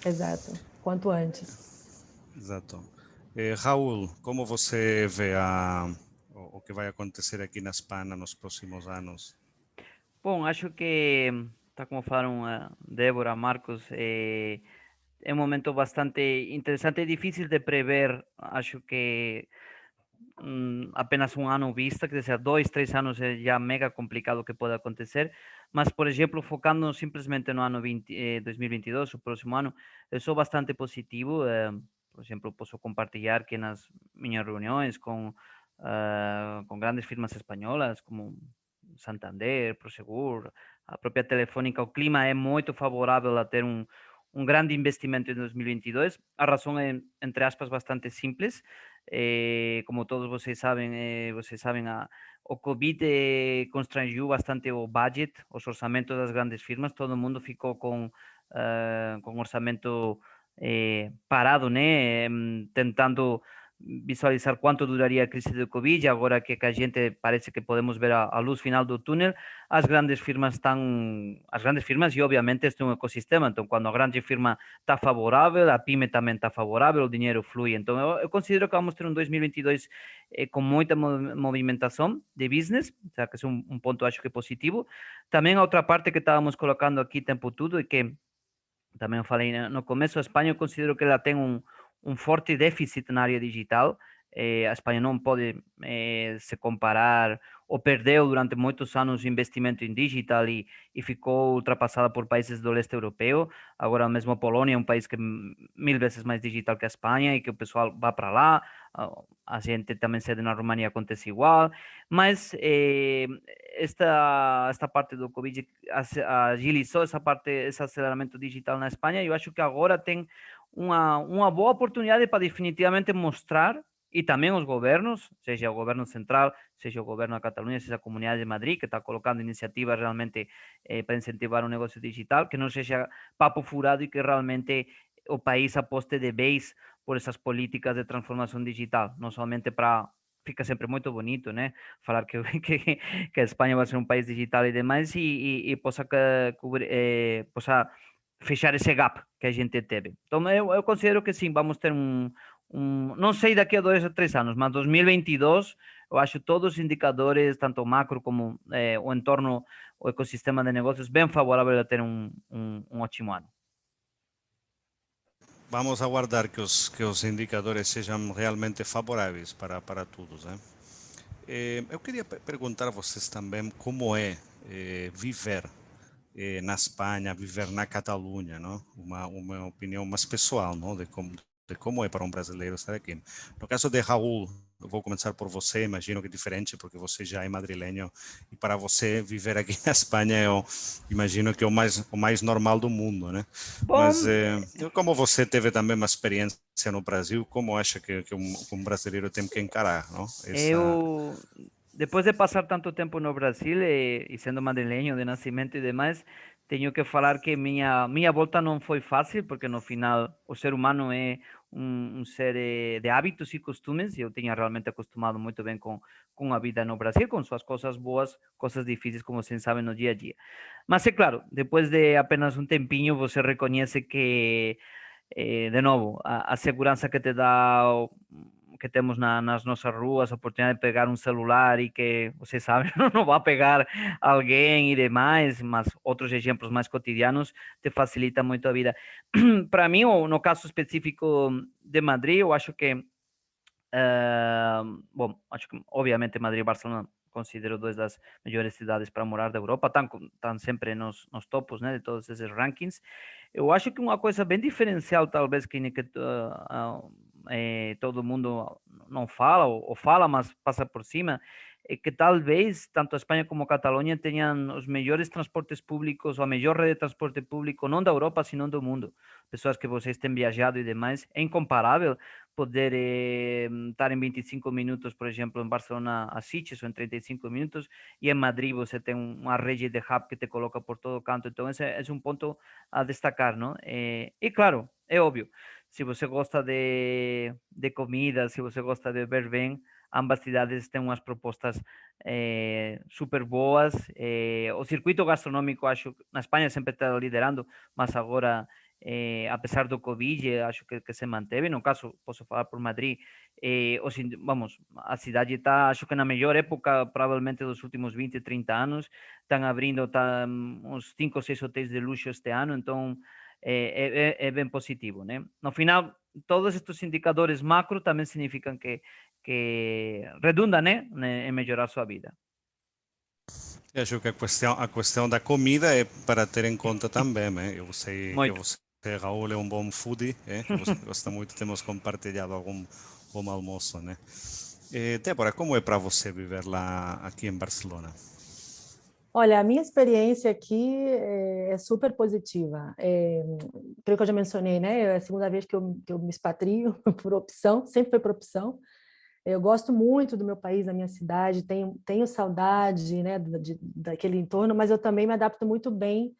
Exato, quanto antes. Exato. Raul, como você vê o que vai acontecer aqui na Espanha nos próximos anos? Bom, acho que, tá como falaram Débora, Marcos, é um momento bastante interessante e difícil de prever. Acho que apenas um ano vista, quer dizer, 2, 3 anos é já mega complicado que pode acontecer, mas, por exemplo, focando simplesmente no ano 2022, o próximo ano, eu sou bastante positivo. Por exemplo, posso compartilhar que nas minhas reuniões com grandes firmas espanholas, como Santander, Prosegur, a própria Telefónica, o clima é muito favorável a ter um grande investimento em 2022. A razão é, entre aspas, bastante simples. Como todos vocês sabem, o Covid constrangiu bastante o budget, os orçamentos das grandes firmas. Todo mundo ficou com orçamento parado, né? Tentando visualizar quanto duraria a crise do Covid, e agora que a gente parece que podemos ver a luz final do túnel, as grandes firmas e obviamente este é um ecossistema, então quando a grande firma está favorável, a PYME também está favorável, o dinheiro flui. Então eu considero que vamos ter um 2022 com muita movimentação de business, o sea, que é um ponto acho que positivo. Também a outra parte que estávamos colocando aqui tempo todo, e que também eu falei no começo, a Espanha eu considero que ela tem um forte déficit na área digital. a Espanha não pode se comparar, ou perdeu durante muitos anos investimento em digital e ficou ultrapassada por países do leste europeu. Agora mesmo a Polônia é um país que é 1000 vezes mais digital que a Espanha e que o pessoal vai para lá. A gente também sede na România acontece igual, mas esta parte do Covid agilizou essa parte, esse aceleramento digital na Espanha, e eu acho que agora tem uma boa oportunidade para definitivamente mostrar, e também os governos, seja o governo central, seja o governo da Catalunha, seja a Comunidade de Madrid, que está colocando iniciativas realmente para incentivar o negócio digital, que não seja papo furado e que realmente o país aposte de vez por essas políticas de transformação digital, não somente para... Fica sempre muito bonito, né? Falar que a Espanha vai ser um país digital e demais, e possa possa fechar esse gap que a gente teve. Então, eu considero que sim, vamos ter não sei daqui a 2 ou 3 anos, mas 2022, eu acho todos os indicadores, tanto macro como o entorno, o ecossistema de negócios, bem favorável a ter um ótimo ano. Vamos aguardar que os indicadores sejam realmente favoráveis para todos, né? Eu queria perguntar a vocês também como é viver na Espanha, viver na Catalunha, não? Uma opinião mais pessoal, não? De como é para um brasileiro estar aqui. No caso de Raul, eu vou começar por você, imagino que é diferente, porque você já é madrilenho, e para você viver aqui na Espanha, eu imagino que é o mais normal do mundo, né? Bom, Mas como você teve também uma experiência no Brasil, como acha que um brasileiro tem que encarar, não? eu, depois de passar tanto tempo no Brasil e sendo madrilenho de nascimento e demais, tenho que falar que minha volta não foi fácil, porque no final o ser humano é um ser de hábitos e costumes, e eu tinha realmente acostumado muito bem com a vida no Brasil, com suas coisas boas, coisas difíceis, como vocês sabem, no dia a dia. Mas é claro, depois de apenas um tempinho, você reconhece que, de novo, a segurança que te dá que temos nas nossas ruas, a oportunidade de pegar um celular e que, você sabe, não vai pegar alguém e demais, mas outros exemplos mais cotidianos te facilita muito a vida. Para mim, no caso específico de Madrid, eu acho que, bom, acho que obviamente Madrid e Barcelona considero duas das melhores cidades para morar da Europa, estão sempre nos topos, né, de todos esses rankings. Eu acho que uma coisa bem diferencial, talvez, que todo mundo não fala, ou fala, mas passa por cima, é que talvez tanto a Espanha como a Catalunha tenham os melhores transportes públicos, ou a melhor rede de transporte público, não da Europa, sino do mundo. Pessoas que vocês têm viajado e demais, é incomparável poder estar em 25 minutos, por exemplo, em Barcelona a Sitges, ou em 35 minutos, e em Madrid você tem uma rede de hub que te coloca por todo canto. Então, esse é um ponto a destacar, não? E claro, é óbvio, se você gosta de comida, se você gosta de beber bem, ambas cidades têm umas propostas super boas. O circuito gastronômico, acho, na Espanha sempre está liderando, mas agora, apesar do Covid, acho que se manteve. No caso, posso falar por Madrid, vamos, a cidade está, acho que na melhor época, provavelmente dos últimos 20, 30 anos, estão abrindo uns 5 ou 6 hotéis de luxo este ano, então é bem positivo, né? No final, todos estes indicadores macro também significam que redunda, né, em melhorar sua vida. Eu acho que a questão da comida é para ter em conta também, né? Eu sei que você, Raul, é um bom foodie, que você gosta muito, temos compartilhado algum bom almoço, né? Débora, como é para você viver lá aqui em Barcelona? Olha, a minha experiência aqui é super positiva. Pelo que eu já mencionei, né? É a segunda vez que eu me expatrio por opção, sempre foi por opção. Eu gosto muito do meu país, da minha cidade, tenho saudade, né, daquele entorno, mas eu também me adapto muito bem.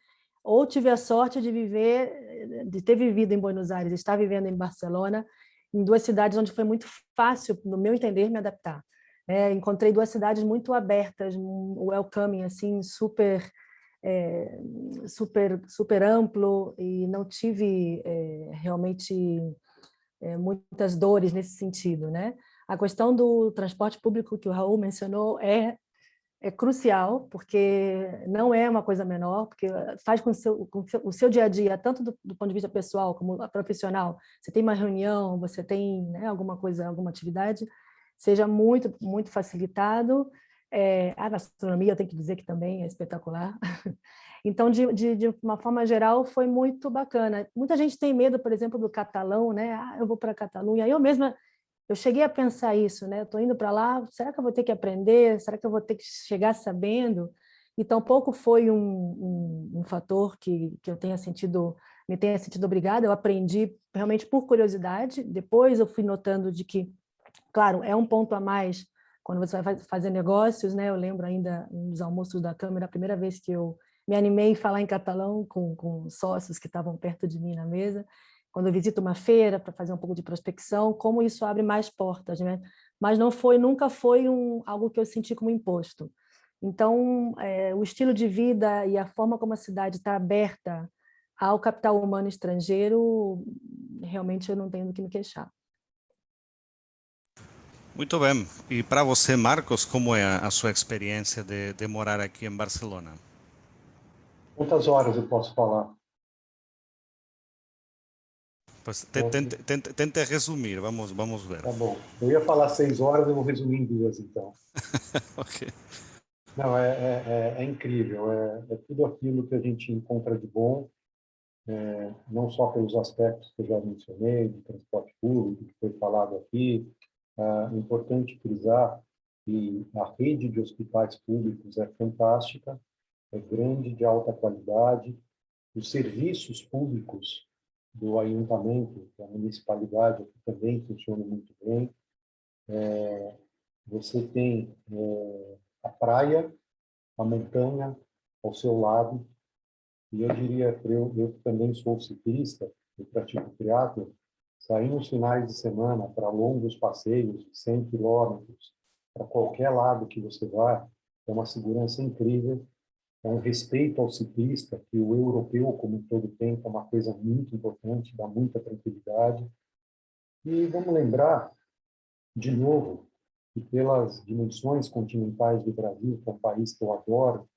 Ou tive a sorte de ter vivido em Buenos Aires, estar vivendo em Barcelona, em duas cidades onde foi muito fácil, no meu entender, me adaptar. Encontrei duas cidades muito abertas, um welcoming assim super super amplo, e não tive realmente muitas dores nesse sentido, né? A questão do transporte público que o Raul mencionou é crucial, porque não é uma coisa menor, porque faz com o seu dia a dia, tanto do ponto de vista pessoal como profissional. Você tem uma reunião, você tem, né, alguma coisa, alguma atividade, seja muito, muito facilitado. A gastronomia, eu tenho que dizer que também é espetacular. Então, de uma forma geral, foi muito bacana. Muita gente tem medo, por exemplo, do catalão, né? Eu vou para a Catalunha. Eu mesma, eu cheguei a pensar isso, né? Eu estou indo para lá, será que eu vou ter que aprender? Será que eu vou ter que chegar sabendo? E tampouco foi um fator que eu me tenha sentido obrigada. Eu aprendi realmente por curiosidade. Depois eu fui notando de que, claro, é um ponto a mais quando você vai fazer negócios, né? Eu lembro ainda nos almoços da Câmara, a primeira vez que eu me animei a falar em catalão com sócios que estavam perto de mim na mesa. Quando eu visito uma feira para fazer um pouco de prospecção, como isso abre mais portas, né? Mas nunca foi algo que eu senti como imposto. Então, o estilo de vida e a forma como a cidade está aberta ao capital humano estrangeiro, realmente eu não tenho do que me queixar. Muito bem. E para você, Marcos, como é a sua experiência de morar aqui em Barcelona? Quantas horas eu posso falar? Pues tente resumir, vamos ver. Tá bom. Eu ia falar 6 horas, eu vou resumir em 2, então. Ok. Não, é incrível. É tudo aquilo que a gente encontra de bom, não só pelos aspectos que eu já mencionei, de transporte público, que foi falado aqui. É importante frisar que a rede de hospitais públicos é fantástica, é grande, de alta qualidade. Os serviços públicos do ayuntamento, da municipalidade, aqui também funcionam muito bem. Você tem a praia, a montanha ao seu lado. E eu diria, eu que também sou ciclista, eu pratico triatlo, sair nos finais de semana para longos passeios de 100 quilômetros, para qualquer lado que você vá, é uma segurança incrível, é um respeito ao ciclista, que o europeu, como todo tem, é uma coisa muito importante, dá muita tranquilidade. E vamos lembrar, de novo, que pelas dimensões continentais do Brasil, que é um país que eu adoro,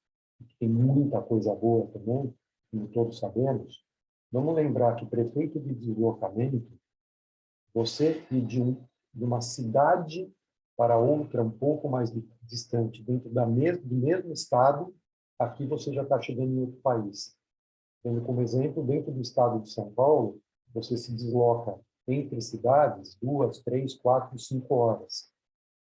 que tem muita coisa boa também, como todos sabemos, vamos lembrar que prefeito de deslocamento, você ir de uma cidade para outra um pouco mais distante, dentro do mesmo estado, aqui você já está chegando em outro país. Tendo como exemplo, dentro do estado de São Paulo, você se desloca entre cidades 2, 3, 4, 5 horas.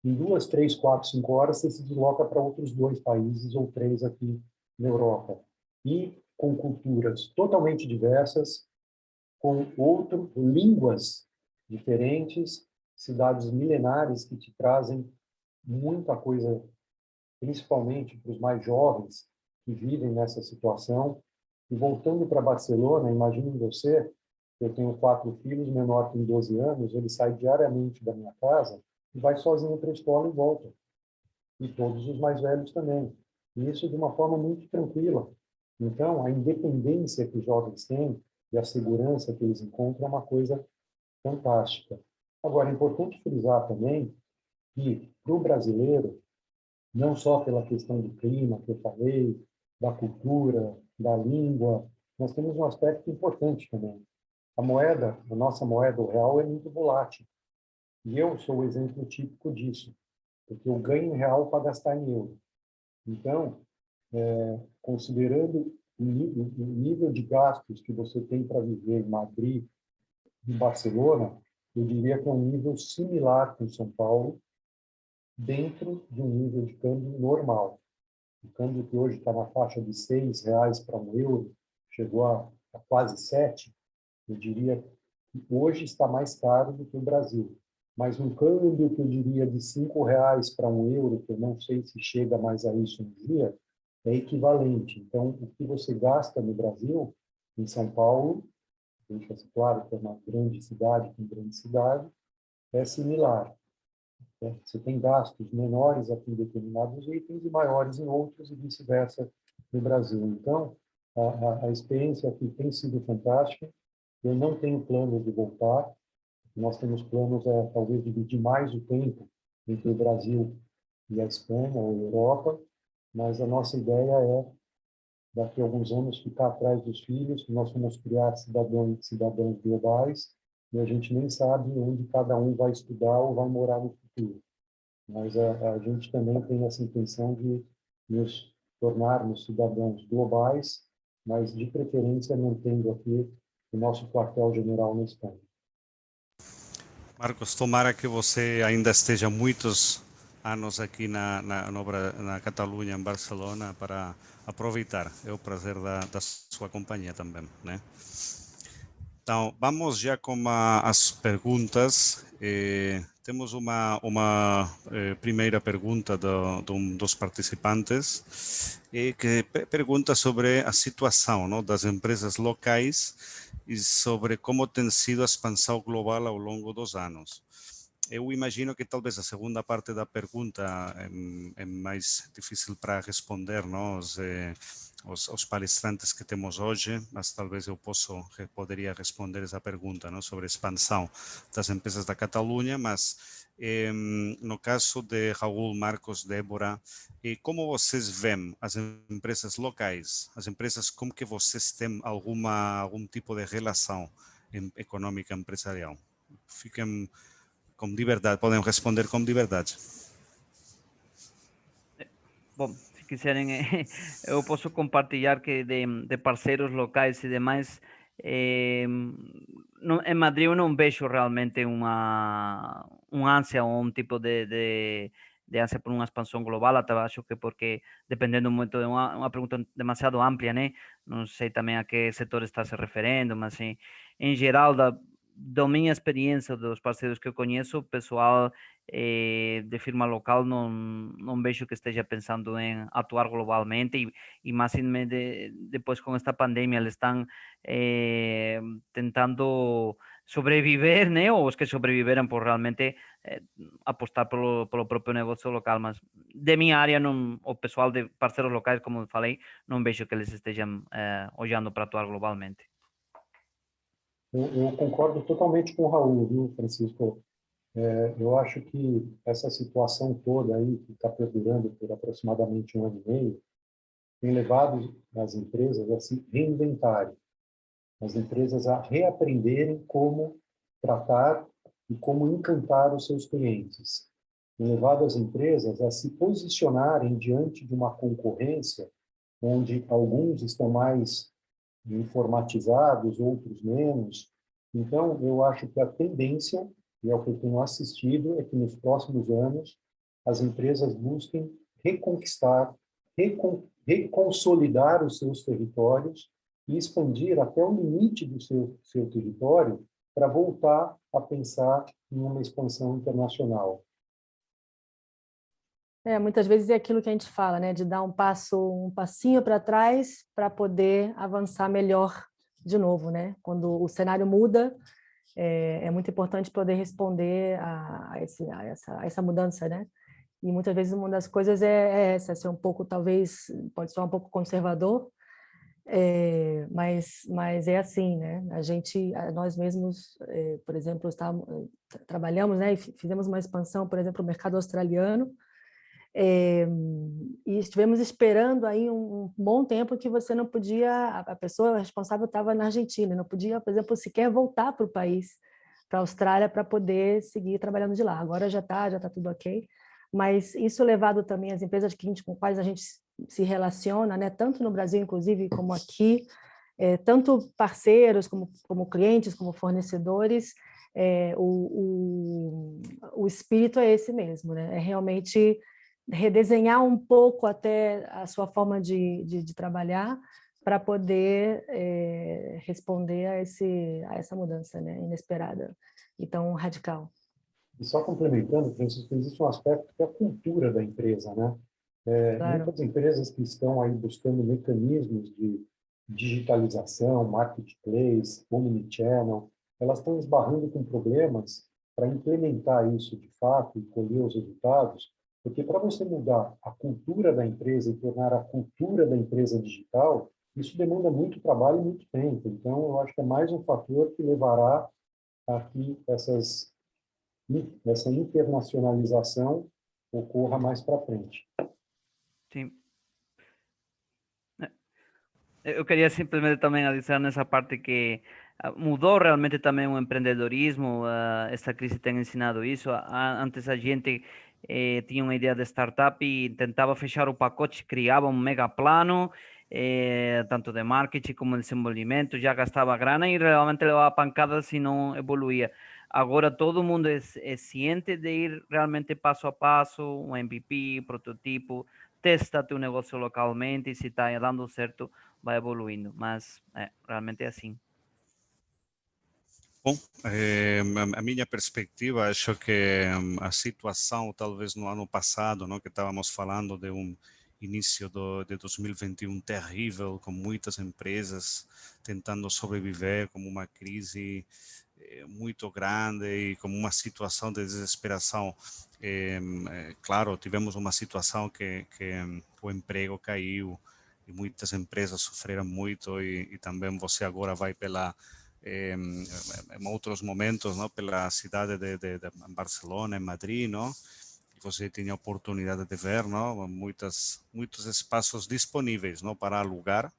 Em 2, 3, 4, 5 horas, você se desloca para outros 2 países ou 3 aqui na Europa. E com culturas totalmente diversas, com línguas diferentes, cidades milenares que te trazem muita coisa, principalmente para os mais jovens que vivem nessa situação. E voltando para Barcelona, imagine você, eu tenho 4 filhos, menor tem 12 anos, ele sai diariamente da minha casa e vai sozinho para a escola e volta. E todos os mais velhos também. E isso de uma forma muito tranquila. Então, a independência que os jovens têm e a segurança que eles encontram é uma coisa fantástica. Agora, é importante frisar também que, para o brasileiro, não só pela questão do clima que eu falei, da cultura, da língua, nós temos um aspecto importante também. A nossa moeda, o real, é muito volátil. E eu sou o exemplo típico disso, porque eu ganho em real para gastar em euro. Então, considerando o nível de gastos que você tem para viver em Madrid, em Barcelona, eu diria que é um nível similar com São Paulo, dentro de um nível de câmbio normal. O câmbio que hoje está na faixa de R$6 para um euro, chegou a quase 7, eu diria que hoje está mais caro do que o Brasil. Mas um câmbio que eu diria de R$5 para um euro, que eu não sei se chega mais a isso um dia, é equivalente. Então, o que você gasta no Brasil, em São Paulo, deixa-se claro que é uma grande cidade com grande cidade, é similar. Você tem gastos menores aqui em determinados itens e maiores em outros e vice-versa no Brasil. Então, a experiência aqui tem sido fantástica. Eu não tenho planos de voltar. Nós temos planos, talvez, de dividir mais o tempo entre o Brasil e a Espanha ou a Europa, mas a nossa ideia é, daqui a alguns anos, ficar atrás dos filhos. Nós vamos criar cidadãos e cidadãs globais e a gente nem sabe onde cada um vai estudar ou vai morar no futuro. mas a gente também tem essa intenção de nos tornarmos cidadãos globais, mas de preferência mantendo aqui o nosso quartel-general na Espanha. Marcos, tomara que você ainda esteja muitos anos aqui na Catalunha, em Barcelona, para aproveitar. É o prazer da sua companhia também, né? Então, vamos já com as perguntas. Temos uma primeira pergunta dos participantes, que pergunta sobre a situação, não, das empresas locais e sobre como tem sido a expansão global ao longo dos anos. Eu imagino que talvez a segunda parte da pergunta é mais difícil para responder, não? Os palestrantes que temos hoje, mas talvez eu poderia responder essa pergunta, não? Sobre a expansão das empresas da Catalunha, mas no caso de Raul, Marcos, Débora, como vocês veem as empresas locais, as empresas com que vocês têm algum tipo de relação econômica empresarial? Fiquem com liberdade, podem responder com liberdade. Bom, se quiserem, eu posso compartilhar que de parceiros locais e demais, em Madrid eu não vejo realmente uma ânsia ou um tipo de ânsia por uma expansão global, até acho que porque, dependendo muito, é uma pergunta demasiado ampla, né? Não sei também a que setor está se referindo, mas em geral, da minha experiência, dos parceiros que eu conheço, o pessoal de firma local não vejo que esteja pensando em atuar globalmente e mais depois com esta pandemia eles estão tentando sobreviver, né? Ou os que sobreviveram por realmente apostar pelo próprio negócio local, mas de minha área, o pessoal de parceiros locais, como falei, não vejo que eles estejam olhando para atuar globalmente. Eu concordo totalmente com o Raul, viu, Francisco? Eu acho que essa situação toda aí, que está perdurando por aproximadamente 1 ano e meio, tem levado as empresas a se reinventarem, as empresas a reaprenderem como tratar e como encantar os seus clientes. Tem levado as empresas a se posicionarem diante de uma concorrência onde alguns estão mais informatizados, outros menos. Então, eu acho que a tendência, e é o que eu tenho assistido, é que nos próximos anos as empresas busquem reconquistar, reconsolidar os seus territórios e expandir até o limite do seu território para voltar a pensar em uma expansão internacional. Muitas vezes é aquilo que a gente fala, né, de dar um passinho para trás para poder avançar melhor de novo, né? Quando o cenário muda, é muito importante poder responder a essa mudança, né? E muitas vezes uma das coisas é essa, ser um pouco, talvez, pode ser um pouco conservador, mas é assim, né? Nós mesmos, por exemplo, trabalhamos, né, e fizemos uma expansão, por exemplo, no mercado australiano, e estivemos esperando aí um bom tempo que você não podia, a pessoa responsável estava na Argentina, não podia, por exemplo, sequer voltar para o país, para a Austrália, para poder seguir trabalhando de lá. Agora já está tudo ok, mas isso levado também às empresas com as quais a gente se relaciona, né, tanto no Brasil, inclusive, como aqui, tanto parceiros, como clientes, como fornecedores, o espírito é esse mesmo, né? É realmente redesenhar um pouco até a sua forma de trabalhar para poder responder a essa mudança, né, inesperada e tão radical. E só complementando, Francisco, existe um aspecto que é a cultura da empresa, né? Claro. Muitas empresas que estão aí buscando mecanismos de digitalização, marketplace, omnichannel, elas estão esbarrando com problemas para implementar isso de fato e colher os resultados, porque para você mudar a cultura da empresa e tornar a cultura da empresa digital, isso demanda muito trabalho e muito tempo. Então, eu acho que é mais um fator que levará a que essa internacionalização ocorra mais para frente. Sim. Eu queria simplesmente também adicionar nessa parte que mudou realmente também o empreendedorismo, esta crise tem ensinado isso. Antes a gente tinha uma ideia de startup e tentava fechar o pacote, criava um mega plano, tanto de marketing como de desenvolvimento, já gastava grana e realmente levava pancadas se não evoluía. Agora todo mundo é ciente de ir realmente passo a passo, um MVP, prototipo, testa teu negócio localmente e se está dando certo, vai evoluindo. Mas realmente é assim. Bom, a minha perspectiva, acho que a situação, talvez no ano passado, que estávamos falando de início de 2021 terrível, com muitas empresas tentando sobreviver, como uma crise muito grande e como uma situação de desesperação. Claro, tivemos uma situação que o emprego caiu e muitas empresas sofreram muito e também você agora vai em outros momentos, pela cidade de Barcelona, em Madrid, você tinha a oportunidade de ver, muitos espaços disponíveis, para alugar,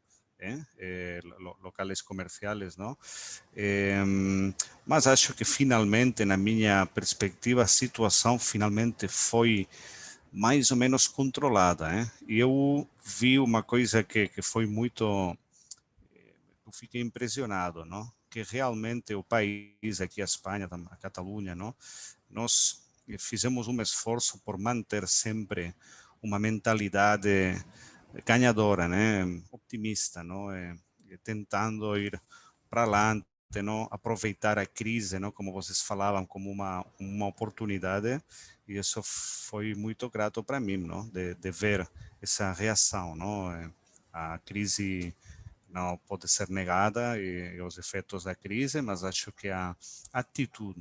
locais comerciais, mas acho que finalmente, na minha perspectiva, a situação finalmente foi mais ou menos controlada, E eu vi uma coisa que foi muito, eu fiquei impressionado, que realmente o país, aqui a Espanha, a Catalunha, nós fizemos um esforço por manter sempre uma mentalidade ganhadora, optimista, tentando ir para lá, aproveitar a crise, como vocês falavam, como uma oportunidade, e isso foi muito grato para mim, de ver essa reação, a crise não pode ser negada e os efeitos da crise, mas acho que a atitude,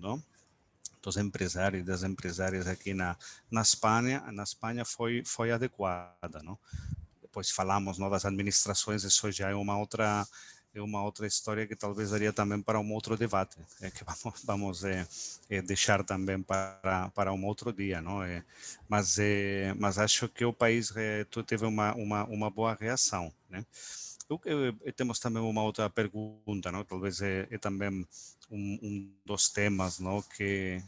dos empresários e das empresárias aqui na Espanha foi adequada, Depois falamos, das administrações, isso já é uma outra história que talvez daria também para um outro debate, que vamos deixar também para um outro dia, mas acho que o país teve uma boa reação, temos também uma outra pergunta, talvez é também dos temas, que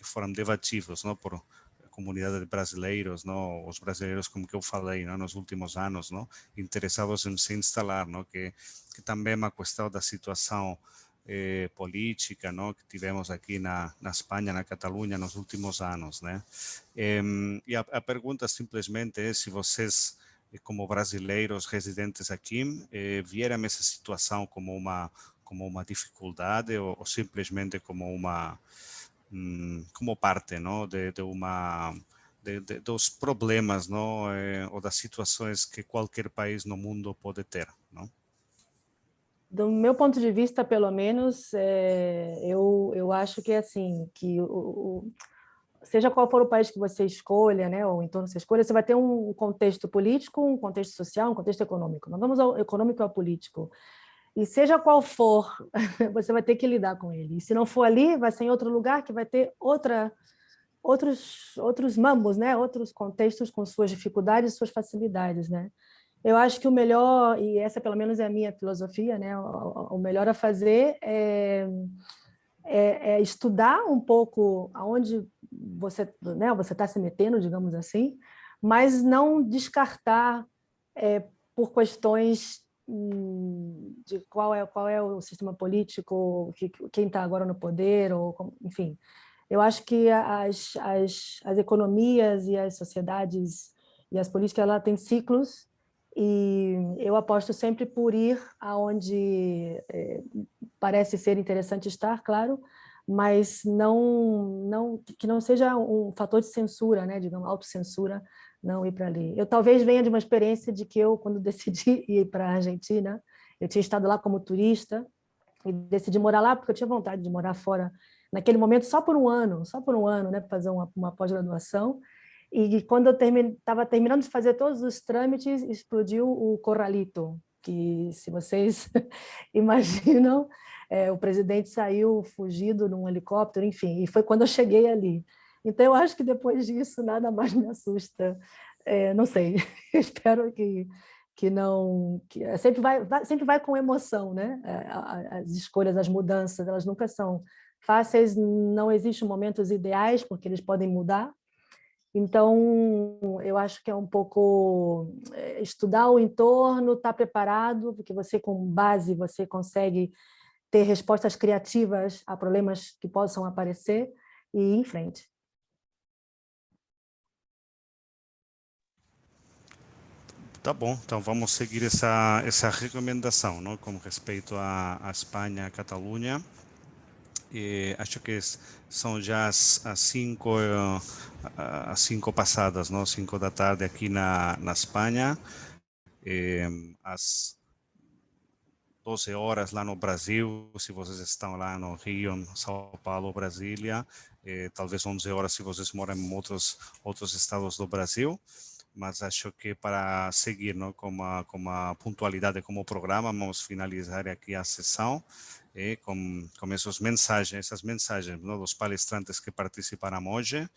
foram debatidos, por a comunidade de brasileiros, os brasileiros, como que eu falei, nos últimos anos, interessados em se instalar, que também é uma questão da situação política, que tivemos aqui na Espanha, na Catalunha, nos últimos anos, e a pergunta simplesmente é se vocês, como brasileiros residentes aqui, vieram essa situação como uma dificuldade ou simplesmente como parte, dos problemas, ou das situações que qualquer país no mundo pode ter, Do meu ponto de vista, pelo menos, eu acho que é assim, que seja qual for o país que você escolha, ou em torno que você escolha, você vai ter um contexto político, um contexto social, um contexto econômico. Nós vamos ao econômico e ao político. E seja qual for, você vai ter que lidar com ele. E se não for ali, vai ser em outro lugar que vai ter outros mambos, outros contextos com suas dificuldades e suas facilidades, Eu acho que o melhor, e essa pelo menos é a minha filosofia, o melhor a fazer é estudar um pouco aonde você está se metendo, digamos assim, mas não descartar por questões de qual é o sistema político, quem está agora no poder, enfim. Eu acho que as economias e as sociedades e as políticas, ela têm ciclos, e eu aposto sempre por ir aonde parece ser interessante estar, claro, mas que não seja um fator de censura, digamos, autocensura, não ir para ali. Eu talvez venha de uma experiência de que eu, quando decidi ir para a Argentina, eu tinha estado lá como turista e decidi morar lá porque eu tinha vontade de morar fora naquele momento só por um ano, para fazer uma pós-graduação. E quando eu estava terminando de fazer todos os trâmites, explodiu o Corralito, que, se vocês imaginam, o presidente saiu fugido num helicóptero, enfim, e foi quando eu cheguei ali. Então, eu acho que depois disso nada mais me assusta. Não sei, espero que não... sempre vai com emoção, As escolhas, as mudanças, elas nunca são fáceis, não existem momentos ideais, porque eles podem mudar, Então, eu acho que é um pouco estudar o entorno, estar preparado, porque você, com base, você consegue ter respostas criativas a problemas que possam aparecer e ir em frente. Tá bom, então vamos seguir essa recomendação, não? Com respeito à Espanha, à Catalunha. E acho que são já as 5 passadas, não? 5 da tarde aqui na Espanha. Às 12 horas lá no Brasil, se vocês estão lá no Rio, São Paulo, Brasília. Talvez 11 horas se vocês moram em outros estados do Brasil. Mas acho que para seguir, não, com a pontualidade como programa, vamos finalizar aqui a sessão com essas mensagens não, dos palestrantes que participaram hoje,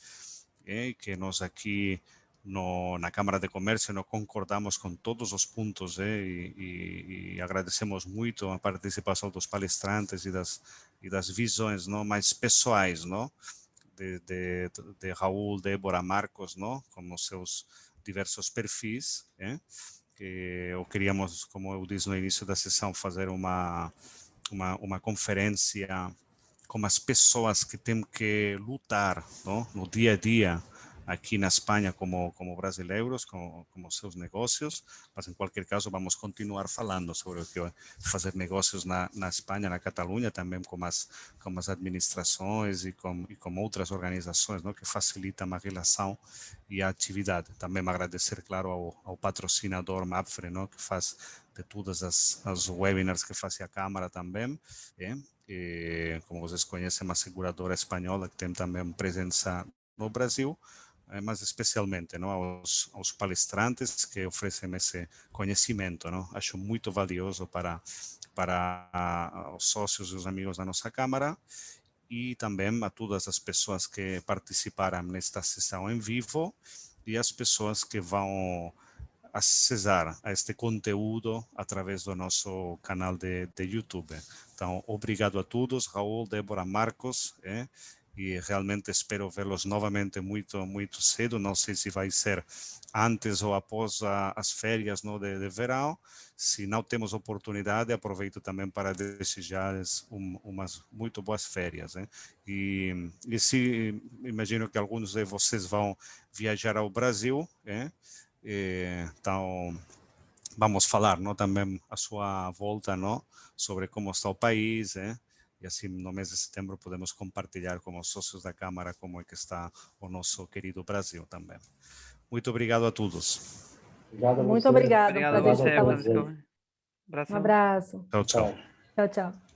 que nós aqui na Câmara de Comércio não concordamos com todos os pontos e agradecemos muito a participação dos palestrantes e das visões não, mais pessoais, não, de Raul, Débora, Marcos, não, como seus diversos perfis, que queríamos, como eu disse no início da sessão, fazer uma conferência com as pessoas que têm que lutar, não, no dia a dia aqui na Espanha como brasileiros, como seus negócios, mas em qualquer caso vamos continuar falando sobre o que é fazer negócios na Espanha, na Catalunha, também com as administrações e com outras organizações, não, que facilitam a relação e a atividade. Também agradecer, claro, ao patrocinador Mapfre, não, que faz de todas as webinars que faz a Câmara também, e, como vocês conhecem, uma seguradora espanhola que tem também presença no Brasil, mas especialmente não, aos palestrantes que oferecem esse conhecimento, não? Acho muito valioso para os sócios e os amigos da nossa Câmara, e também a todas as pessoas que participaram nesta sessão em vivo e as pessoas que vão acessar a este conteúdo através do nosso canal de YouTube. Então, obrigado a todos, Raul, Débora, Marcos, e realmente espero vê-los novamente muito, muito cedo. Não sei se vai ser antes ou após as férias, não, de verão. Se não temos oportunidade, aproveito também para desejar umas muito boas férias. E se imagino que alguns de vocês vão viajar ao Brasil, então vamos falar, não, também a sua volta, não, sobre como está o país, e assim no mês de setembro podemos compartilhar com os sócios da Câmara como é que está o nosso querido Brasil também. Muito obrigado a todos. Obrigado a Muito você. obrigada. Obrigado a Prazer você, estar com todos aí. você. Francisco. Abraço. Um abraço. Tchau, tchau. Tchau, tchau.